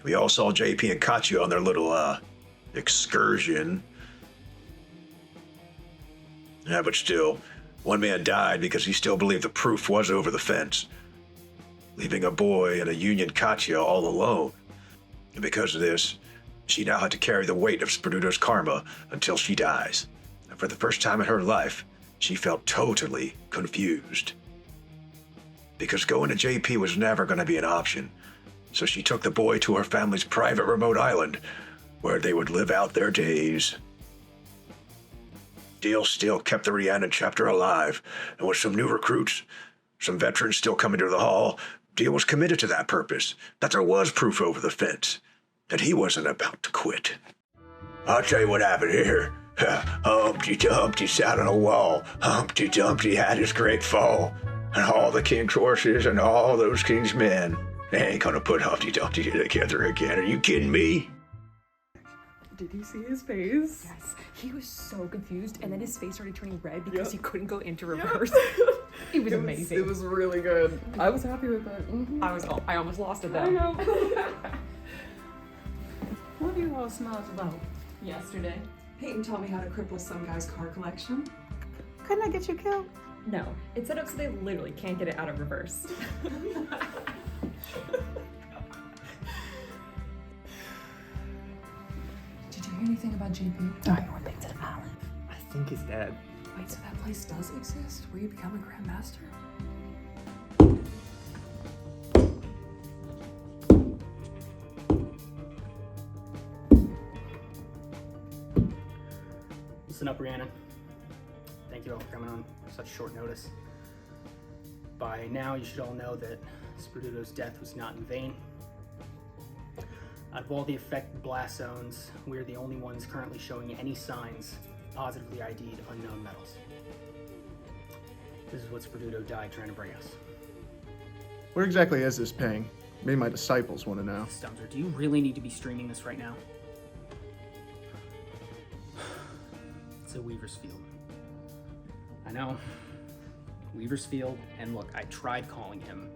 S4: We all saw JP and Katia on their little, excursion. Yeah, but still, one man died because he still believed the proof was over the fence, leaving a boy and a Union Katia all alone. And because of this, she now had to carry the weight of Sperduto's karma until she dies. And for the first time in her life, she felt totally confused. Because going to JP was never going to be an option, so she took the boy to her family's private remote island, where they would live out their days. Deale still kept the Rhiannon chapter alive, and with some new recruits, some veterans still coming to the hall, Deale was committed to that purpose, that there was proof over the fence, that he wasn't about to quit. I'll tell you what happened here. Humpty Dumpty sat on a wall. Humpty Dumpty had his great fall. And all the king's horses and all those king's men, they ain't gonna put Humpty Dumpty together again. Are you kidding me?
S21: Did you see his face?
S22: Yes, he was so confused, and then his face started turning red because he couldn't go into reverse. It was amazing.
S21: It was really good. I was happy with it.
S22: I almost lost it though.
S21: I know. What do you all smiles about?
S22: Yesterday,
S21: Peyton taught me how to cripple some guy's car collection. Couldn't I get you killed?
S22: no, it's set up so they literally can't get it out of reverse.
S21: Did you hear anything about JP?
S11: I went back to the Ballad. I think he's dead.
S21: Wait, so that place does exist where you become a grandmaster?
S11: Listen up, Rhiannon. Thank you all for coming on such short notice. By now, you should all know that Sperduto's death was not in vain. Out of all the affected blast zones, we're the only ones currently showing any signs positively ID'd unknown metals. This is what Sperduto died trying to bring us.
S16: What exactly is this ping? Me and my disciples want to know.
S11: Stumser, do you really need to be streaming this right now? It's a Weaver's Field. I know. Weaver's Field, and look, I tried calling him,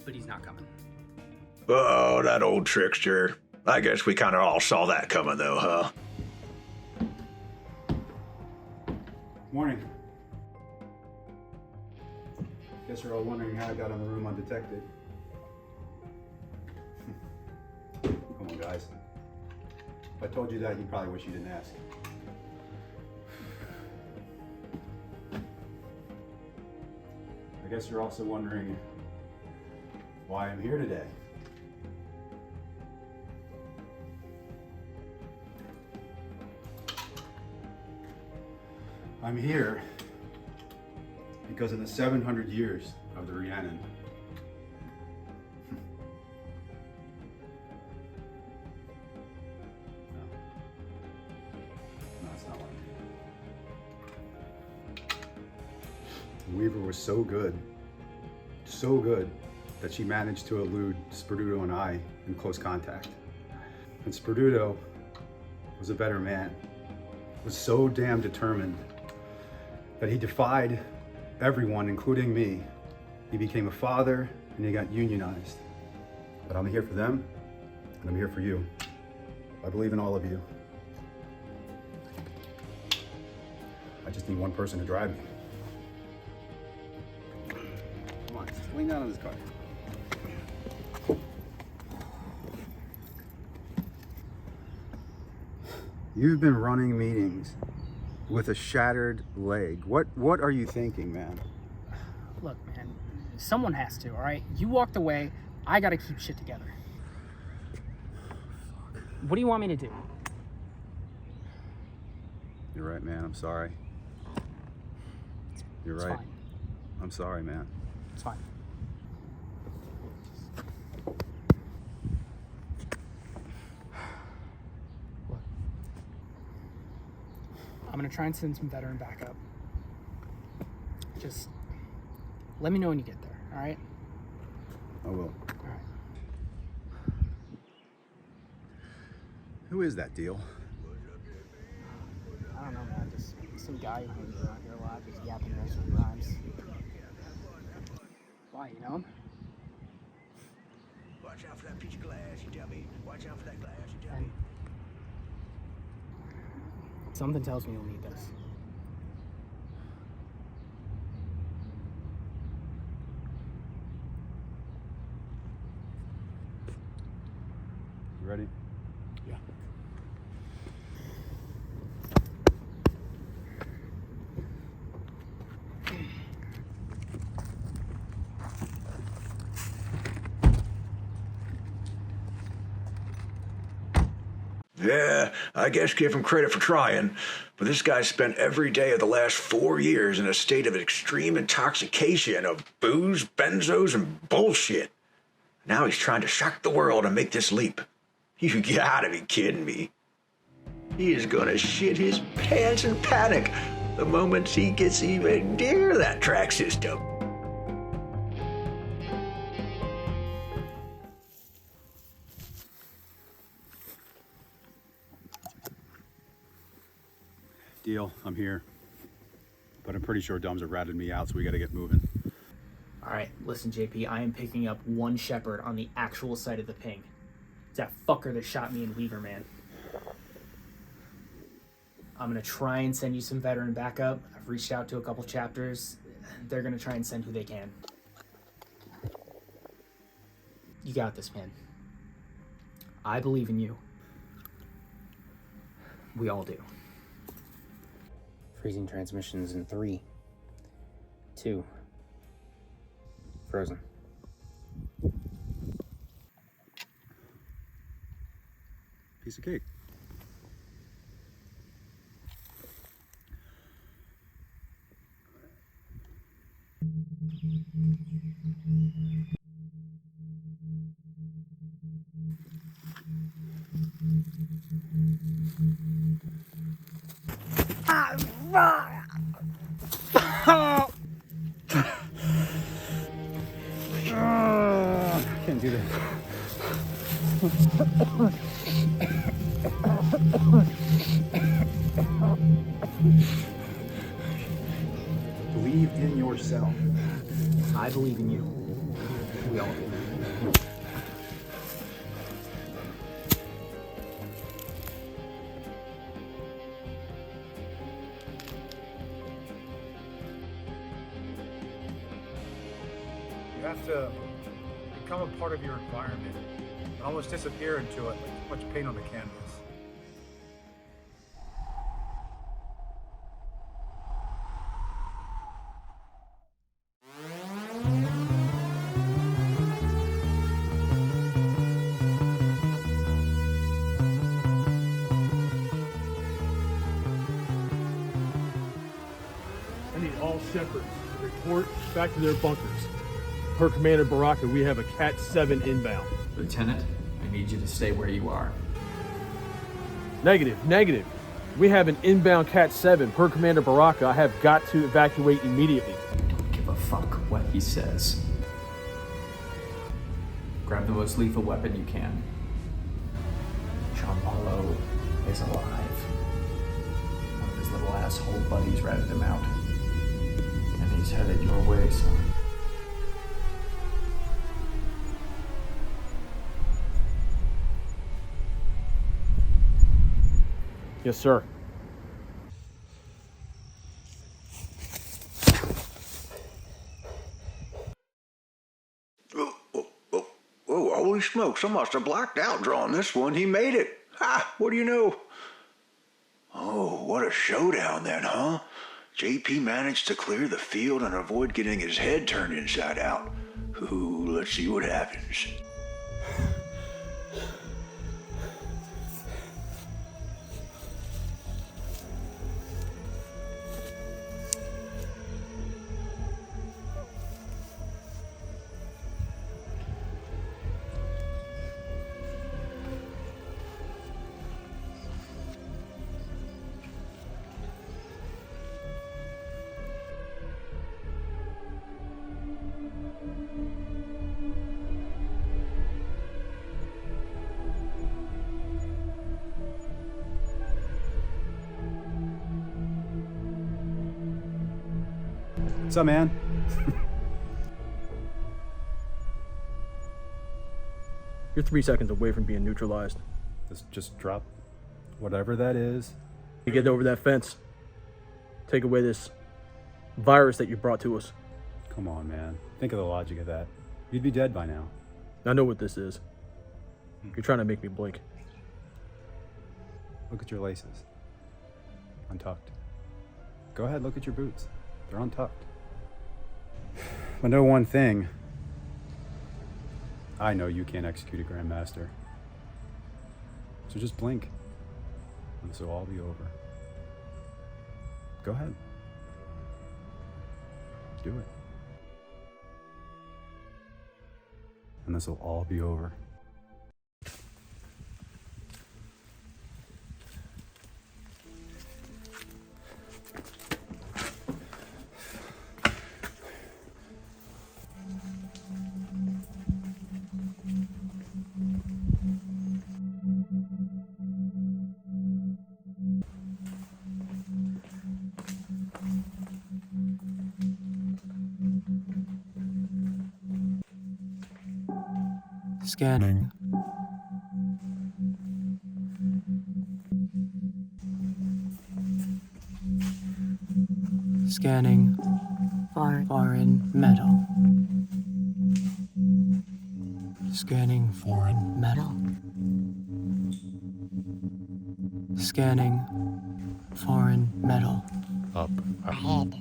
S11: but he's not coming.
S4: Oh, that old trickster. I guess we kind of all saw that coming, though, huh?
S3: Morning. Guess you're all wondering how I got in the room undetected. Come on, guys. If I told you that, you probably wish you didn't ask. I guess you're also wondering why I'm here today. I'm here because in the 700 years of the Rhiannon, no, that's not what I mean. Weaver was so good that she managed to elude Sperduto and I in close contact. And Sperduto was a better man, was so damn determined that he defied everyone, including me. He became a father and he got unionized. But I'm here for them and I'm here for you. I believe in all of you. I just need one person to drive me. Come on, just lean down on this car. You've been running meetings with a shattered leg. What are you thinking, man?
S11: Look, man, someone has to, all right? You walked away. I gotta keep shit together. What do you want me to do?
S3: You're right, man. I'm sorry. You're
S11: It's
S3: right.
S11: fine.
S3: I'm sorry, man.
S11: It's fine. Look, I'm gonna try and send some veteran backup. Just let me know when you get there, all right?
S3: I will.
S11: All right.
S3: Who is that Deale?
S11: I don't know, man. Just some guy who hangs around here a lot, just yapping nursery rhymes. Why, you know him?
S4: Watch out for that piece of glass, you tell me. Watch out for that glass, you tell me.
S11: Something tells me you'll need this.
S3: You ready?
S11: Yeah.
S4: Yeah, I guess give him credit for trying, but this guy spent every day of the last 4 years in a state of extreme intoxication of booze, benzos, and bullshit. Now he's trying to shock the world and make this leap. You gotta be kidding me. He is gonna shit his pants in panic the moment he gets even near that track system.
S9: Deale, I'm here. But I'm pretty sure Dumbs have ratted me out, so we gotta get moving.
S11: Alright, listen, JP, I am picking up one Shepherd on the actual site of the ping. It's that fucker that shot me in Weaver, man. I'm gonna try and send you some veteran backup. I've reached out to a couple chapters. They're gonna try and send who they can. You got this, man. I believe in you. We all do.
S20: Freezing transmissions in 3, 2, frozen.
S9: Piece of cake. Can't do this. Believe in yourself.
S11: I believe in you. We all do.
S1: You have to become a part of your environment and almost disappear into it, like too much paint on the canvas.
S5: I need all Shepherds to report back to their bunkers. Per Commander Baraka, we have a Cat 7 inbound.
S10: Lieutenant, I need you to stay where you are.
S5: Negative, negative. We have an inbound Cat 7. Per Commander Baraka, I have got to evacuate immediately.
S10: Don't give a fuck what he says. Grab the most lethal weapon you can. Paulo is alive. One of his little asshole buddies ratted him out. And he's headed your way, son.
S5: Yes, sir.
S4: Oh, holy smokes, I must have blacked out drawing this one. He made it. Ha, what do you know? Oh, what a showdown then, huh? JP managed to clear the field and avoid getting his head turned inside out. Ooh, let's see what happens.
S9: What's up, man?
S5: You're 3 seconds away from being neutralized.
S9: Just drop whatever that is.
S5: You get over that fence. Take away this virus that you brought to us.
S9: Come on, man. Think of the logic of that. You'd be dead by now.
S5: I know what this is. You're trying to make me blink.
S9: Look at your laces. Untucked. Go ahead, look at your boots. They're untucked. But know one thing. I know you can't execute a Grandmaster. So just blink. And this will all be over. Go ahead. Do it. And this will all be over.
S14: Scanning. Scanning. Foreign metal. Scanning foreign metal. Scanning foreign metal.
S12: Up.
S14: Ahead.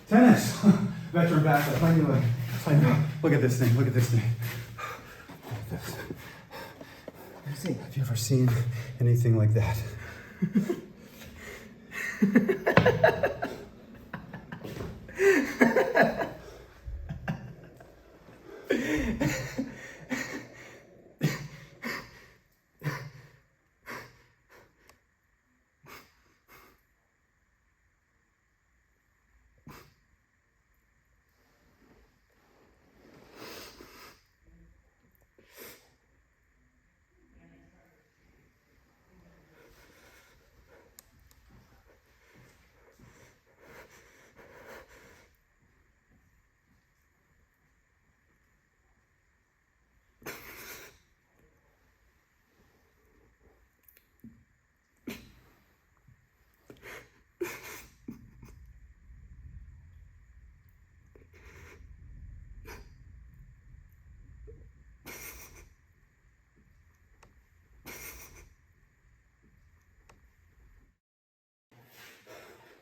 S3: Tennis! Veteran backup. I knew it. Look at this thing. Look at this thing. Look at this. Have you ever seen anything like that?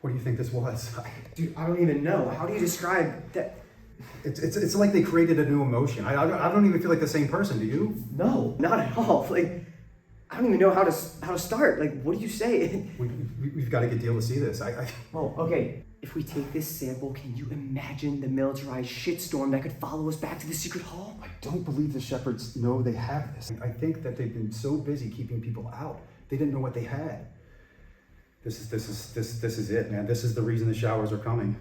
S3: What do you think this was?
S6: Dude, I don't even know. How do you describe that?
S3: It's like they created a new emotion. I don't even feel like the same person. Do you?
S6: No, not at all. Like, I don't even know how to start. Like, what do you say?
S3: We've got to get Deale to see this.
S6: Well, okay. If we take this sample, can you imagine the militarized shitstorm that could follow us back to the secret hall?
S3: I don't believe the Shepherds know they have this. I think that they've been so busy keeping people out, they didn't know what they had. This is it, man. This is the reason the showers are coming.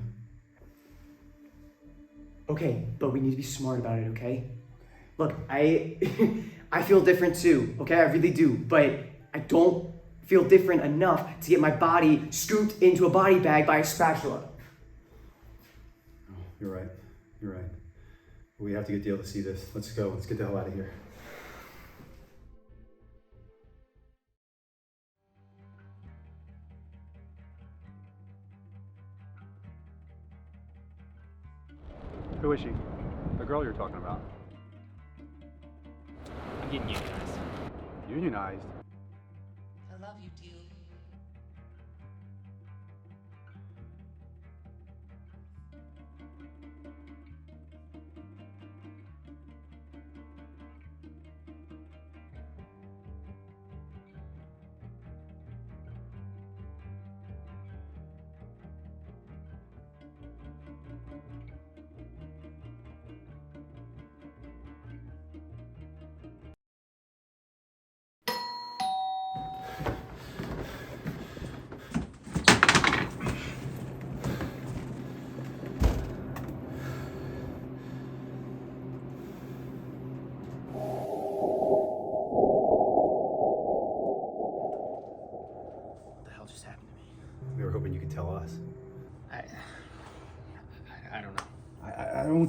S6: Okay, but we need to be smart about it, okay? Look, I feel different too, okay? I really do, but I don't feel different enough to get my body scooped into a body bag by a spatula.
S3: Oh, you're right. You're right. We have to get Deale to see this. Let's go. Let's get the hell out of here. Who is she? The girl you're talking about.
S11: I'm getting unionized.
S3: Unionized?
S17: I love you, Deale.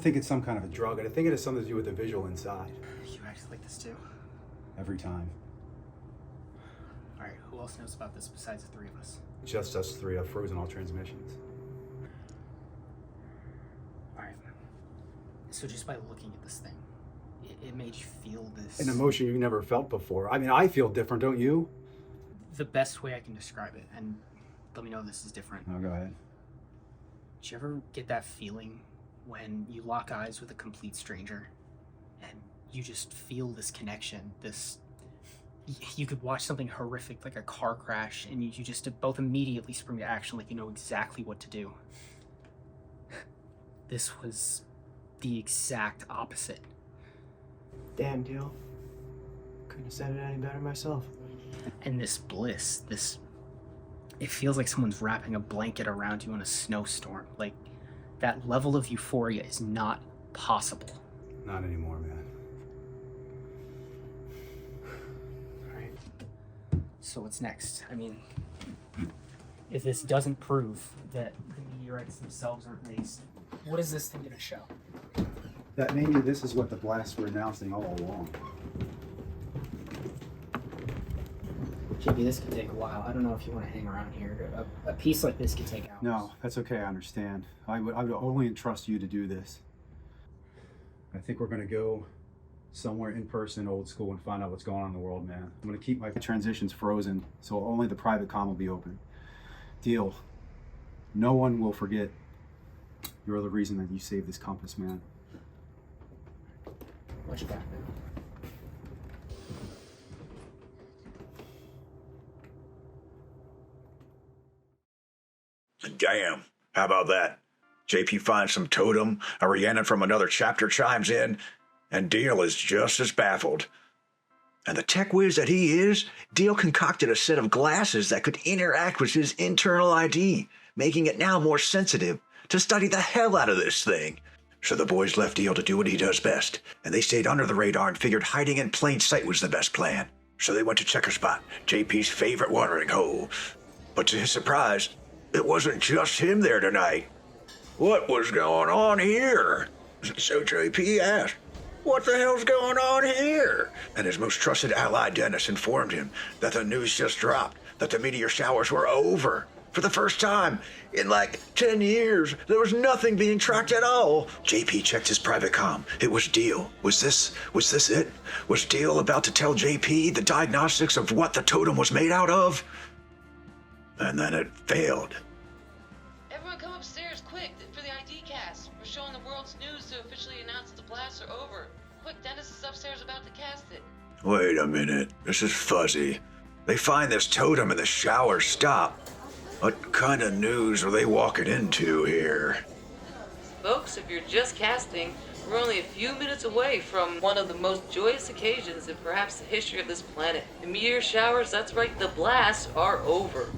S3: think it's some kind of a drug. I think it has something to do with the visual inside.
S11: You actually like this too?
S3: Every time.
S11: All right, who else knows about this besides the three of us?
S3: Just us three. I've frozen all transmissions.
S11: All right. So just by looking at this thing, it made you feel this...
S3: An emotion you've never felt before. I mean, I feel different, don't you?
S11: The best way I can describe it, and let me know if this is different.
S3: Oh, go ahead.
S11: Did you ever get that feeling when you lock eyes with a complete stranger and you just feel this connection, this... You could watch something horrific like a car crash and you just both immediately spring to action like you know exactly what to do. This was the exact opposite.
S6: Damn, Deale. Couldn't have said it any better myself.
S11: And this bliss, it feels like someone's wrapping a blanket around you in a snowstorm. Like, that level of euphoria is not possible.
S3: Not anymore, man.
S11: So what's next? I mean, if this doesn't prove that the meteorites themselves aren't raised, what is this thing gonna show?
S3: That maybe this is what the blasts were announcing all along.
S11: JP, this could take a while. I don't know if you want to hang around here. A piece like this could take hours.
S3: No, that's okay, I understand. I would only entrust you to do this. I think we're gonna go somewhere in person, old school, and find out what's going on in the world, man. I'm gonna keep my transitions frozen, so only the private comm will be open. Deale. No one will forget you're the reason that you saved this compass, man.
S11: Watch your back, man.
S4: Damn, how about that? JP finds some totem, a Rhiannon from another chapter chimes in, and Deale is just as baffled. And the tech whiz that he is, Deale concocted a set of glasses that could interact with his internal EyeDee, making it now more sensitive to study the hell out of this thing. So the boys left Deale to do what he does best, and they stayed under the radar and figured hiding in plain sight was the best plan. So they went to Checker Spot, JP's favorite watering hole. But to his surprise, it wasn't just him there tonight. What was going on here? So JP asked, what the hell's going on here? And his most trusted ally, Dennis, informed him that the news just dropped, that the meteor showers were over. For the first time in like 10 years, there was nothing being tracked at all. JP checked his private comm. It was Deale. Was this it? Was Deale about to tell JP the diagnostics of what the totem was made out of? And then it failed.
S17: Everyone come upstairs, quick, for the EyeDee cast. We're showing the world's news to officially announce that the blasts are over. Quick, Dennis is upstairs about to cast it.
S4: Wait a minute, this is fuzzy. They find this totem and the showers stop. What kind of news are they walking into here?
S17: Folks, if you're just casting, we're only a few minutes away from one of the most joyous occasions in perhaps the history of this planet. The meteor showers, that's right, the blasts are over.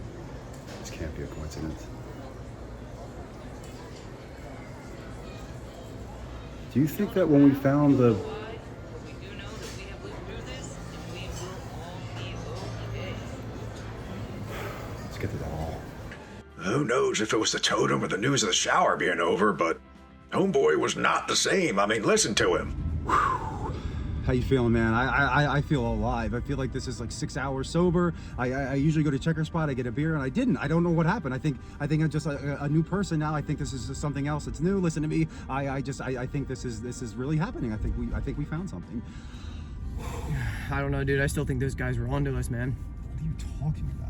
S3: This can't be a coincidence. Do you think that when we found the... Let's get to the hall.
S4: Who knows if it was the totem or the news of the shower being over, but homeboy was not the same. I mean, listen to him.
S3: How you feeling, man? I feel alive. I feel like this is like 6 hours sober. I usually go to Checker Spot, I get a beer, and I didn't. I don't know what happened. I think I'm just a new person now. I think this is something else that's new. Listen to me. I think this is really happening. I think we found something.
S6: I don't know, dude. I still think those guys were onto us, man.
S3: What are you talking about?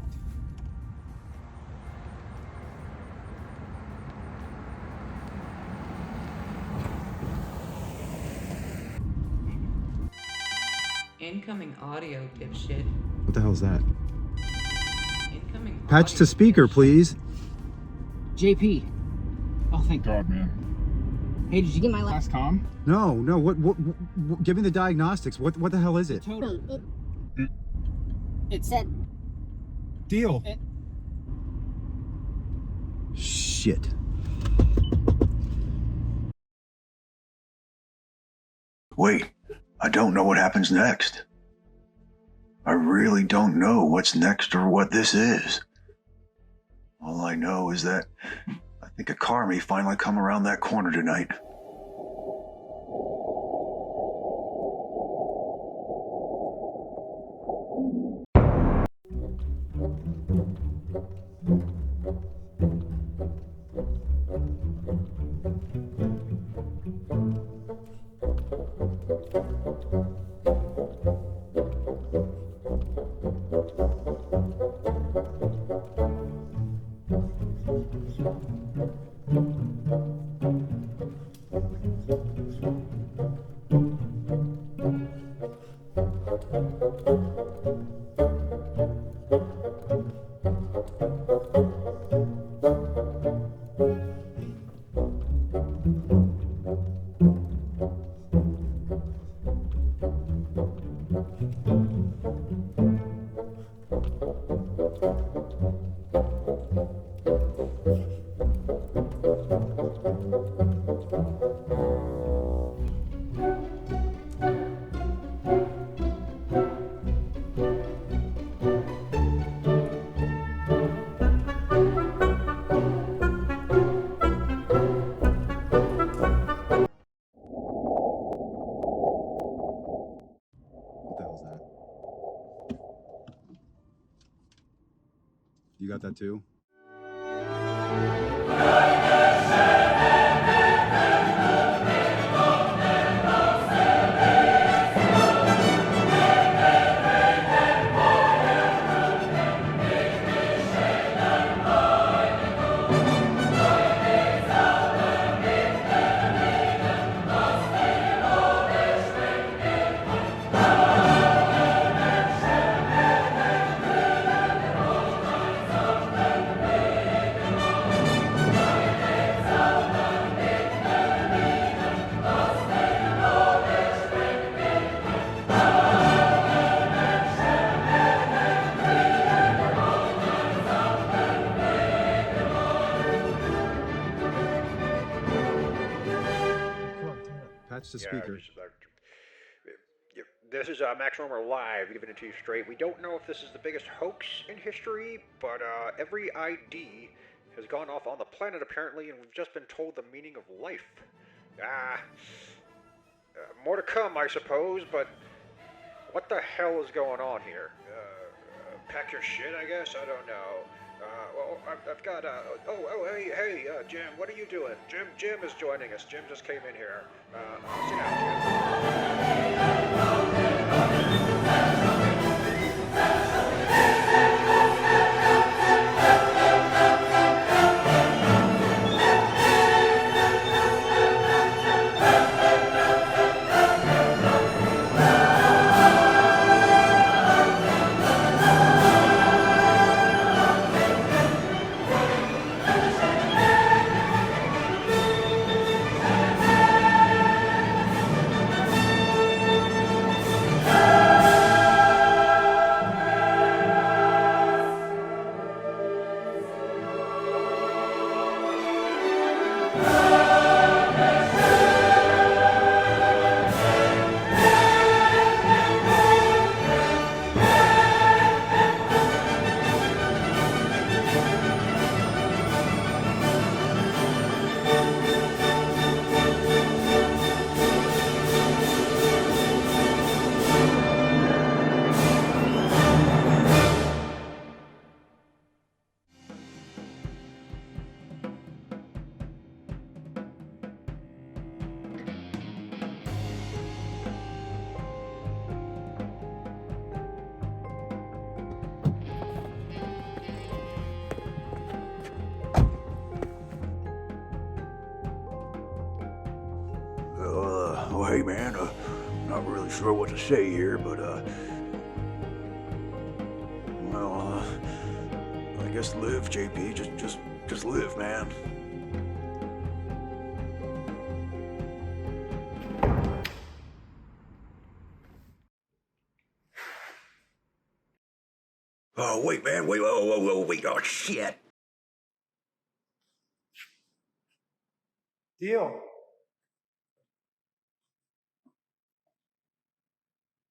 S17: Incoming audio, dipshit.
S3: What the hell is that?
S17: Incoming
S3: Patch to speaker, please.
S11: JP. Oh, thank
S18: God, man.
S11: Hey, did you get my last
S18: comm?
S3: No. What give me the diagnostics. What the hell is it?
S11: It said...
S3: Deale. Shit.
S4: Wait, I don't know what happens next. I really don't know what's next or what this is. All I know is that I think a car may finally come around that corner tonight.
S9: What the hell's that? You got that too? Patch the speaker.
S7: This is Max Romer live, giving it to you straight. We don't know if this is the biggest hoax in history, but every EyeDee has gone off on the planet apparently, and we've just been told the meaning of life. More to come, I suppose, but what the hell is going on here? Pack your shit, I guess? I don't know. Well, I've got, hey, Jim, what are you doing? Jim is joining us. Jim just came in here. Sit down,
S4: Well, hey man, not really sure what to say here, but well, I guess live, JP. Just live, man. Oh wait, man, wait, whoa, wait, oh shit.
S1: Deale.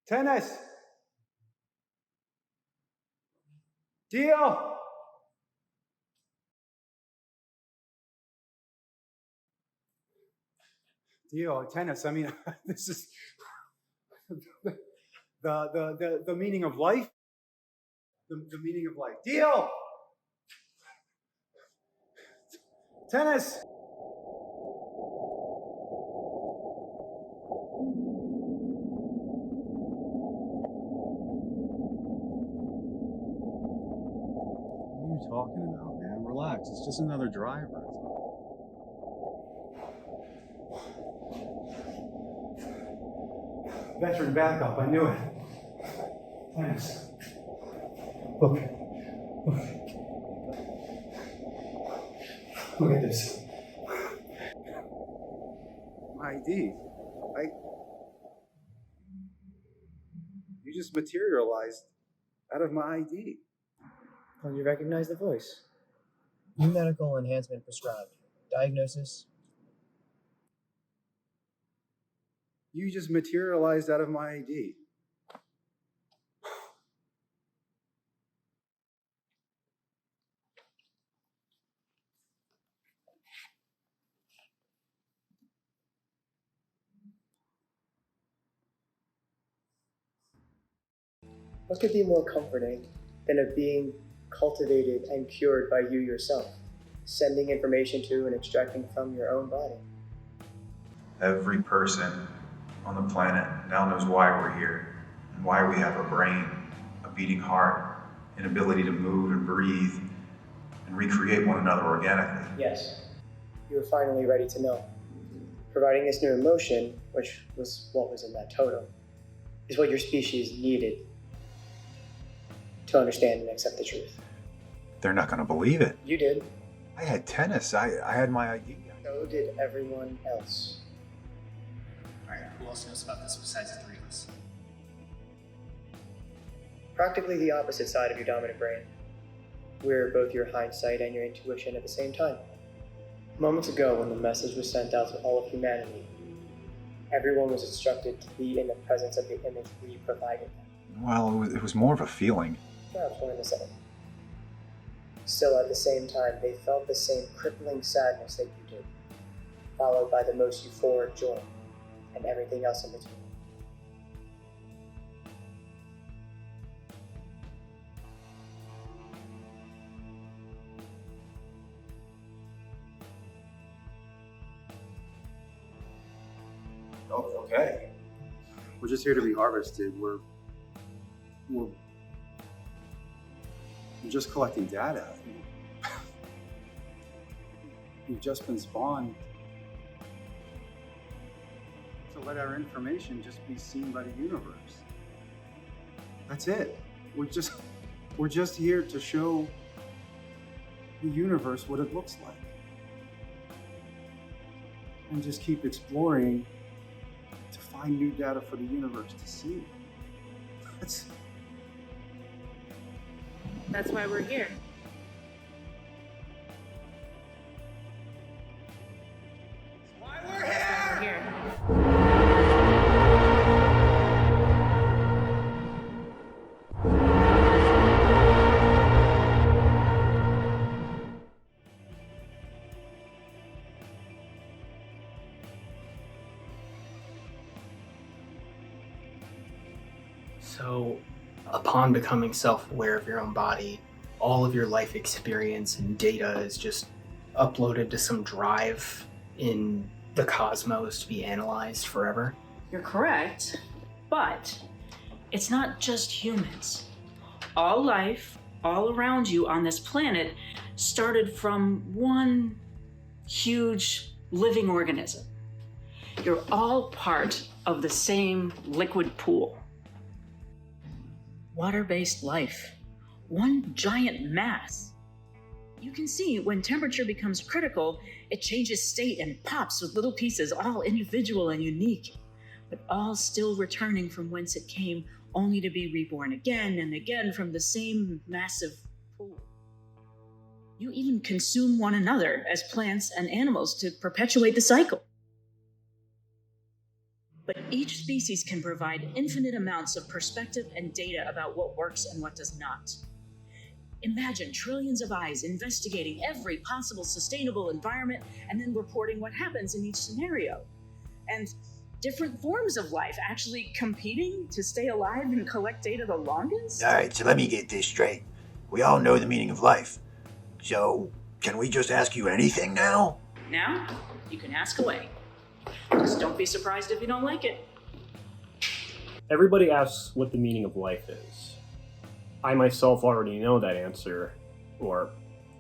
S1: Tenis. Deale. Deale, Tenis. I mean, this is the meaning of life. The meaning of life. Deale. Tenis. talking about, man? Relax. It's just another driver. Veteran backup. I knew it. Thanks. Look. Look at this. EyeDee. You just materialized out of my EyeDee.
S14: Well, you recognize the voice. New medical enhancement prescribed. Diagnosis.
S1: You just materialized out of my EyeDee.
S14: What could be more comforting than a being cultivated and cured by you yourself, sending information to and extracting from your own body?
S3: Every person on the planet now knows why we're here and why we have a brain, a beating heart, an ability to move and breathe and recreate one another organically.
S14: Yes. You were finally ready to know. Providing this new emotion, which was what was in that totem, is what your species needed to understand and accept the truth.
S3: They're not going to believe it.
S14: You did.
S3: I had tennis. I had my idea.
S14: So did everyone else.
S11: Alright, who else knows about this besides the three of us?
S14: Practically the opposite side of your dominant brain. We're both your hindsight and your intuition at the same time. Moments ago, when the message was sent out to all of humanity, everyone was instructed to be in the presence of the image we provided them.
S3: Well, it was more of a feeling.
S14: Perhaps one and the same. Still, at the same time, they felt the same crippling sadness that you did, followed by the most euphoric joy, and everything else in between.
S3: Oh, okay.
S9: We're just here to be harvested. We're just collecting data. We've just been spawned to let our information just be seen by the universe. That's it. We're just here to show the universe what it looks like. And just keep exploring to find new data for the universe to see.
S17: That's why we're here. We're here.
S11: So, upon becoming self-aware of your own body, all of your life experience and data is just uploaded to some drive in the cosmos to be analyzed forever?
S8: You're correct, but it's not just humans. All life, all around you on this planet, started from one huge living organism. You're all part of the same liquid pool. Water-based life, one giant mass. You can see when temperature becomes critical, it changes state and pops with little pieces, all individual and unique, but all still returning from whence it came, only to be reborn again and again from the same massive pool. You even consume one another as plants and animals to perpetuate the cycle. But each species can provide infinite amounts of perspective and data about what works and what does not. Imagine trillions of eyes investigating every possible sustainable environment and then reporting what happens in each scenario. And different forms of life actually competing to stay alive and collect data the longest?
S4: All right, so let me get this straight. We all know the meaning of life. So, can we just ask you anything now?
S8: Now, you can ask away. Just don't be surprised if you don't like it.
S5: Everybody asks what the meaning of life is. I myself already know that answer, or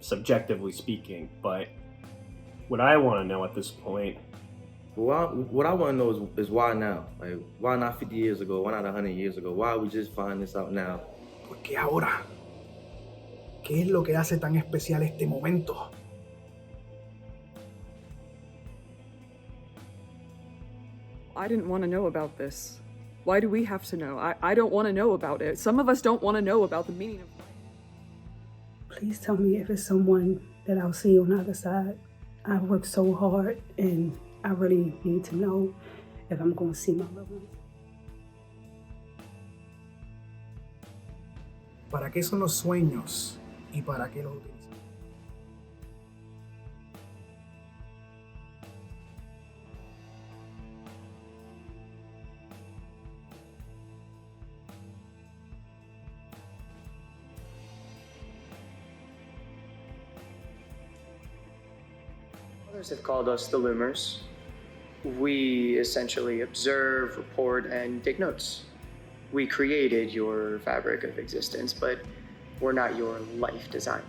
S13: subjectively speaking. But what I want to know at this point,
S15: what I want to know is why now? Like, why not 50 years ago? Why not 100 years ago? Why are we just finding this out now?
S23: Porque ahora, ¿qué es lo que hace tan especial este momento?
S22: I didn't want to know about this. Why do we have to know? I don't want to know about it. Some of us don't want to know about the meaning of life.
S24: Please tell me if it's someone that I'll see on the other side. I've worked so hard and I really need to know if I'm going to see my loved ones.
S23: ¿Para qué son los sueños y para qué los utilizamos?
S14: Others have called us the Loomers. We essentially observe, report, and take notes. We created your fabric of existence, but we're not your life designers.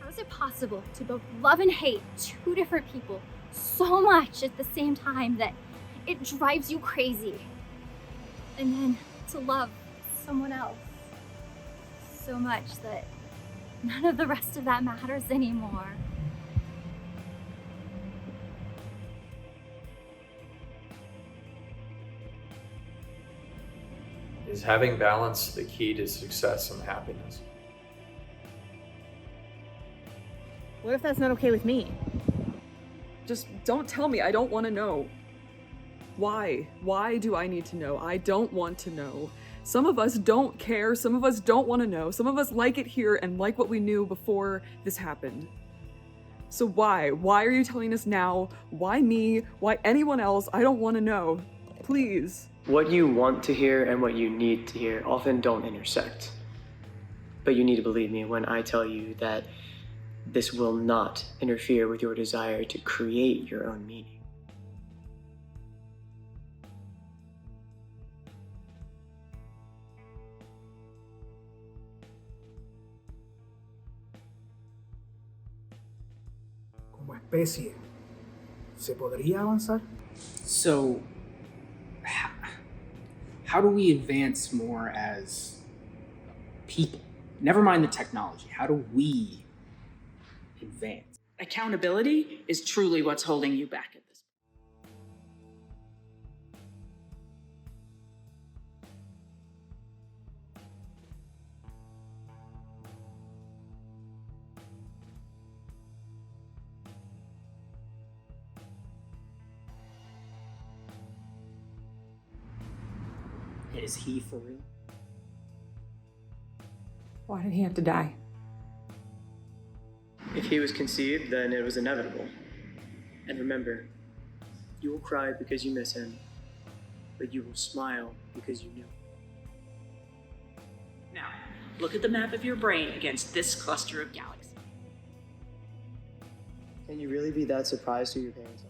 S2: How is it possible to both love and hate two different people so much at the same time that it drives you crazy? And then to love someone else so much that none of the rest of that matters anymore.
S25: Is having balance the key to success and happiness?
S22: What if that's not okay with me? Just don't tell me. I don't want to know. Why? Why do I need to know? I don't want to know. Some of us don't care. Some of us don't want to know. Some of us like it here and like what we knew before this happened. So why? Why are you telling us now? Why me? Why anyone else? I don't want to know. Please.
S14: What you want to hear and what you need to hear often don't intersect. But you need to believe me when I tell you that this will not interfere with your desire to create your own meaning.
S23: Como especie, ¿se podría avanzar?
S11: So, how do we advance more as people? Never mind the technology. How do we advance?
S8: Accountability is truly what's holding you back at this
S11: point. Is he for real?
S22: Why did he have to die?
S14: If he was conceived, then it was inevitable. And remember, you will cry because you miss him, but you will smile because you knew.
S8: Now, look at the map of your brain against this cluster of galaxies.
S14: Can you really be that surprised who your parents are?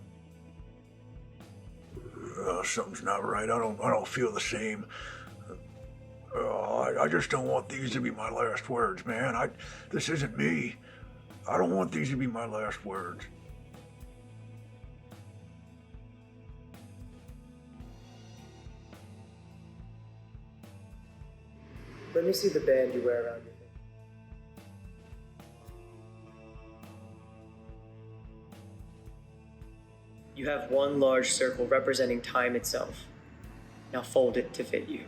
S4: Something's not right. I don't feel the same. I just don't want these to be my last words, man. This isn't me. I don't want these to be my last words.
S14: Let me see the band you wear around your finger. You have one large circle representing time itself. Now fold it to fit you.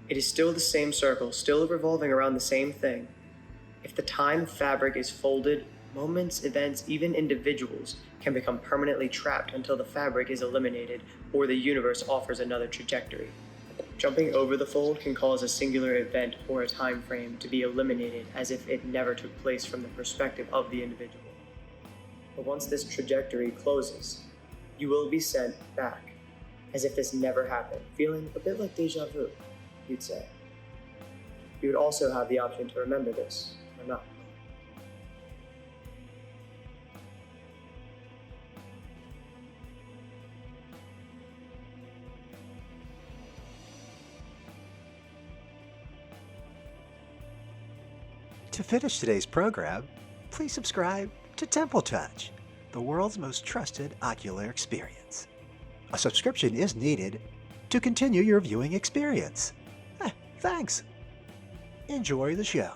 S14: It is still the same circle, still revolving around the same thing. If the time fabric is folded, moments, events, even individuals can become permanently trapped until the fabric is eliminated or the universe offers another trajectory. Jumping over the fold can cause a singular event or a time frame to be eliminated as if it never took place from the perspective of the individual. But once this trajectory closes, you will be sent back, as if this never happened, feeling a bit like deja vu, you'd say. You would also have the option to remember this, or not.
S10: To finish today's program, please subscribe to Temple Touch, the world's most trusted ocular experience. A subscription is needed to continue your viewing experience. Thanks. Enjoy the show.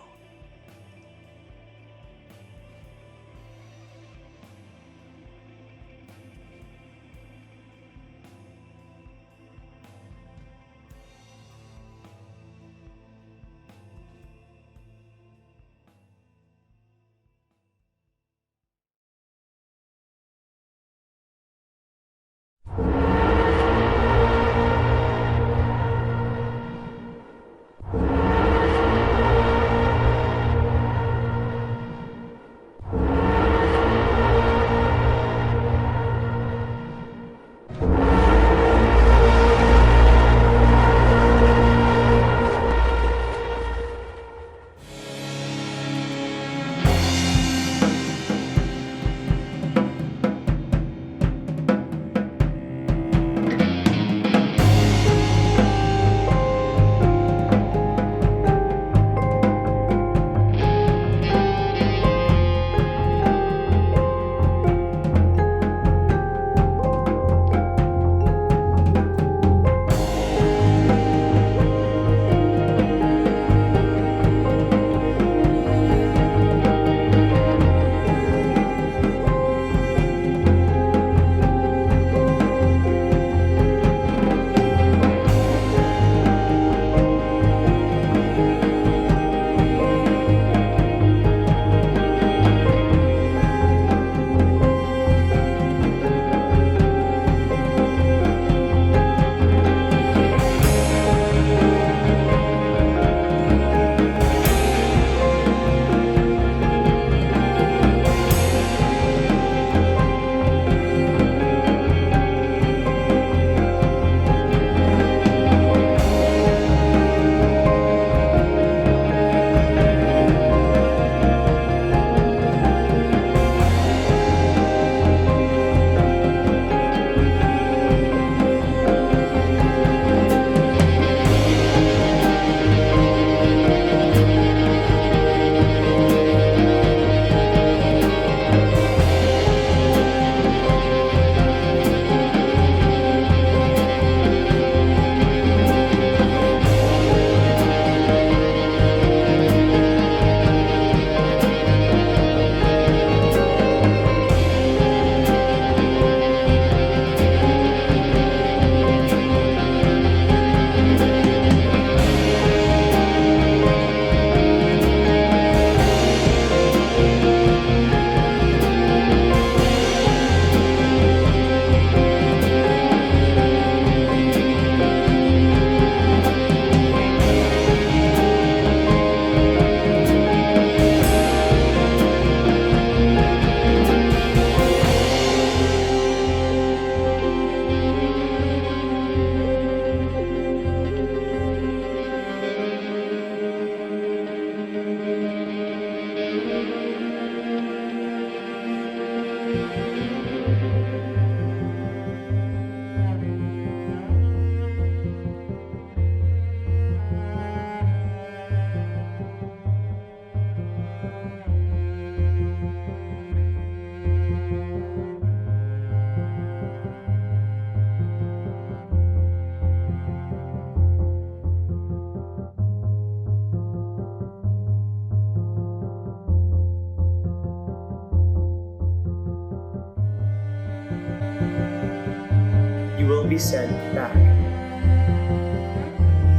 S14: You will be sent back.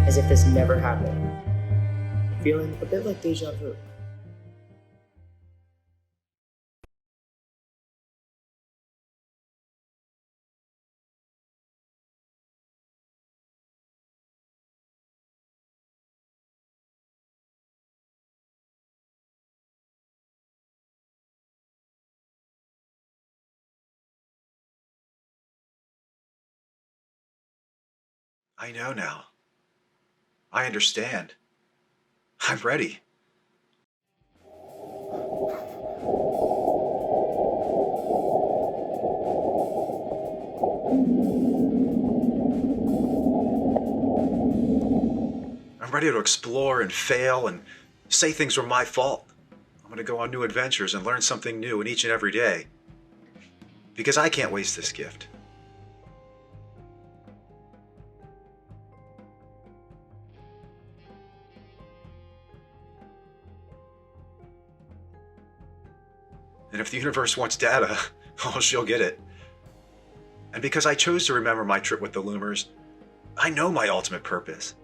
S14: As if this never happened. Feeling a bit like deja vu.
S4: I know now. I understand. I'm ready. I'm ready to explore and fail and say things were my fault.
S12: I'm going to go on new adventures and learn something new in each and every day. Because I can't waste this gift. And if the universe wants data, oh, she'll get it. And because I chose to remember my trip with the Loomers, I know my ultimate purpose.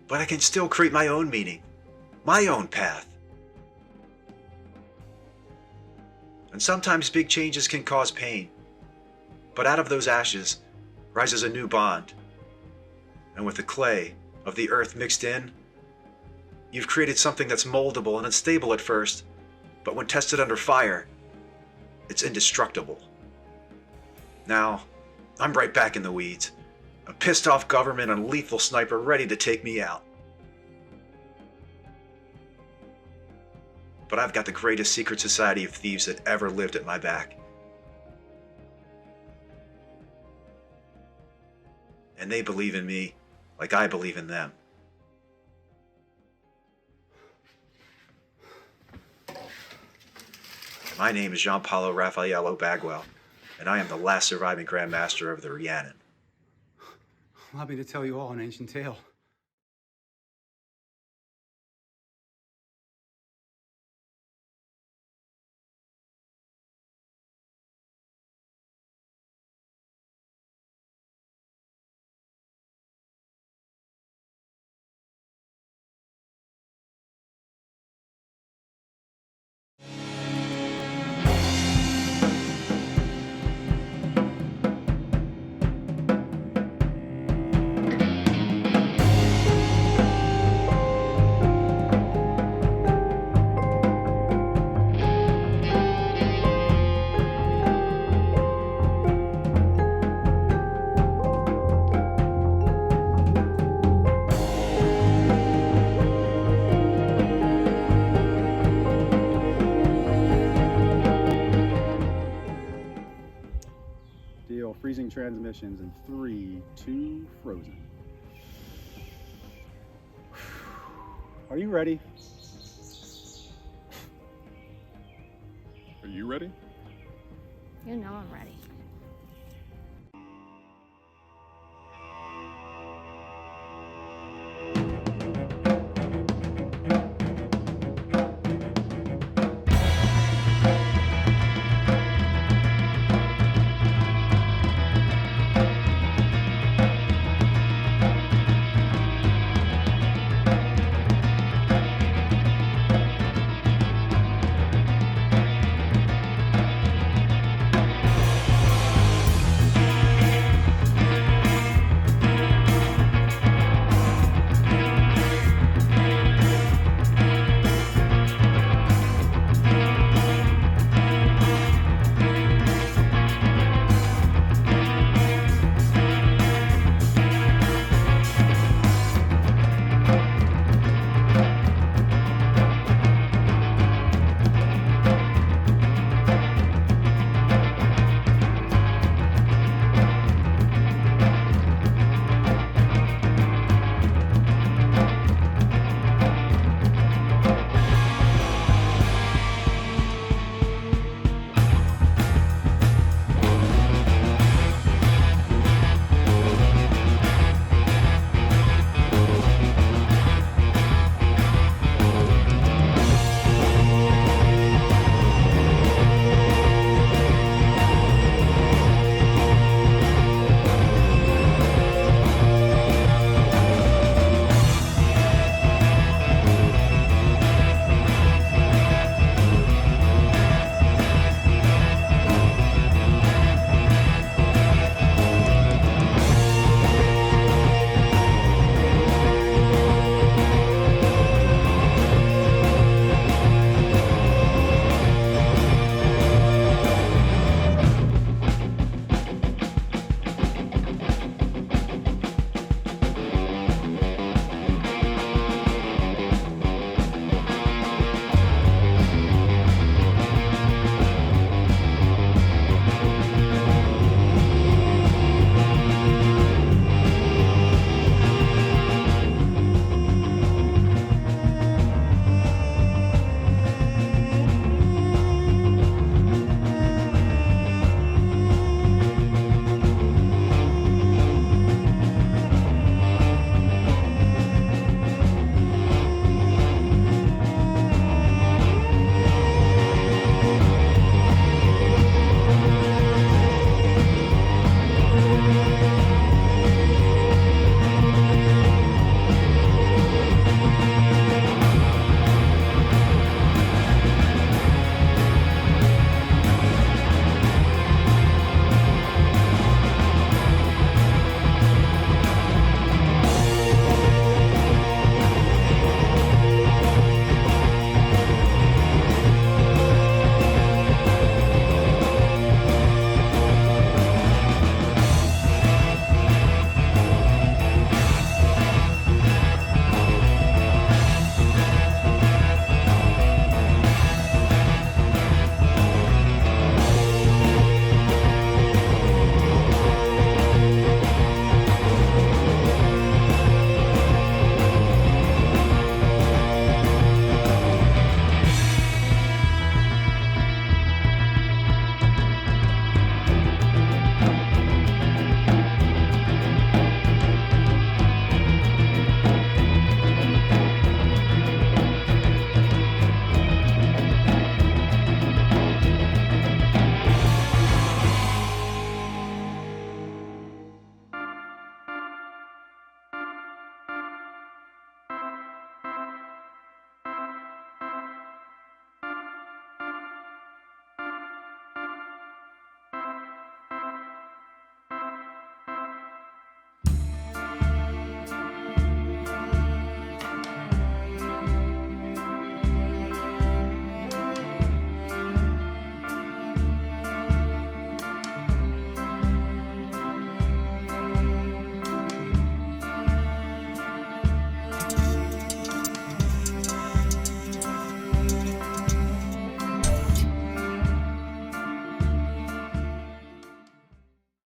S12: But I can still create my own meaning, my own path. And sometimes big changes can cause pain, but out of those ashes rises a new bond. And with the clay of the earth mixed in, you've created something that's moldable and unstable at first, but when tested under fire, it's indestructible. Now, I'm right back in the weeds. A pissed off government and lethal sniper ready to take me out. But I've got the greatest secret society of thieves that ever lived at my back. And they believe in me like I believe in them. My name is Paulo Raffaello Bagwell, and I am the last surviving Grand Master of the Rhiannon.
S9: Allow me to tell you all an ancient tale. Deale, freezing transmissions in 3, 2, frozen. Are you ready?
S18: Are you ready?
S2: You know I'm ready.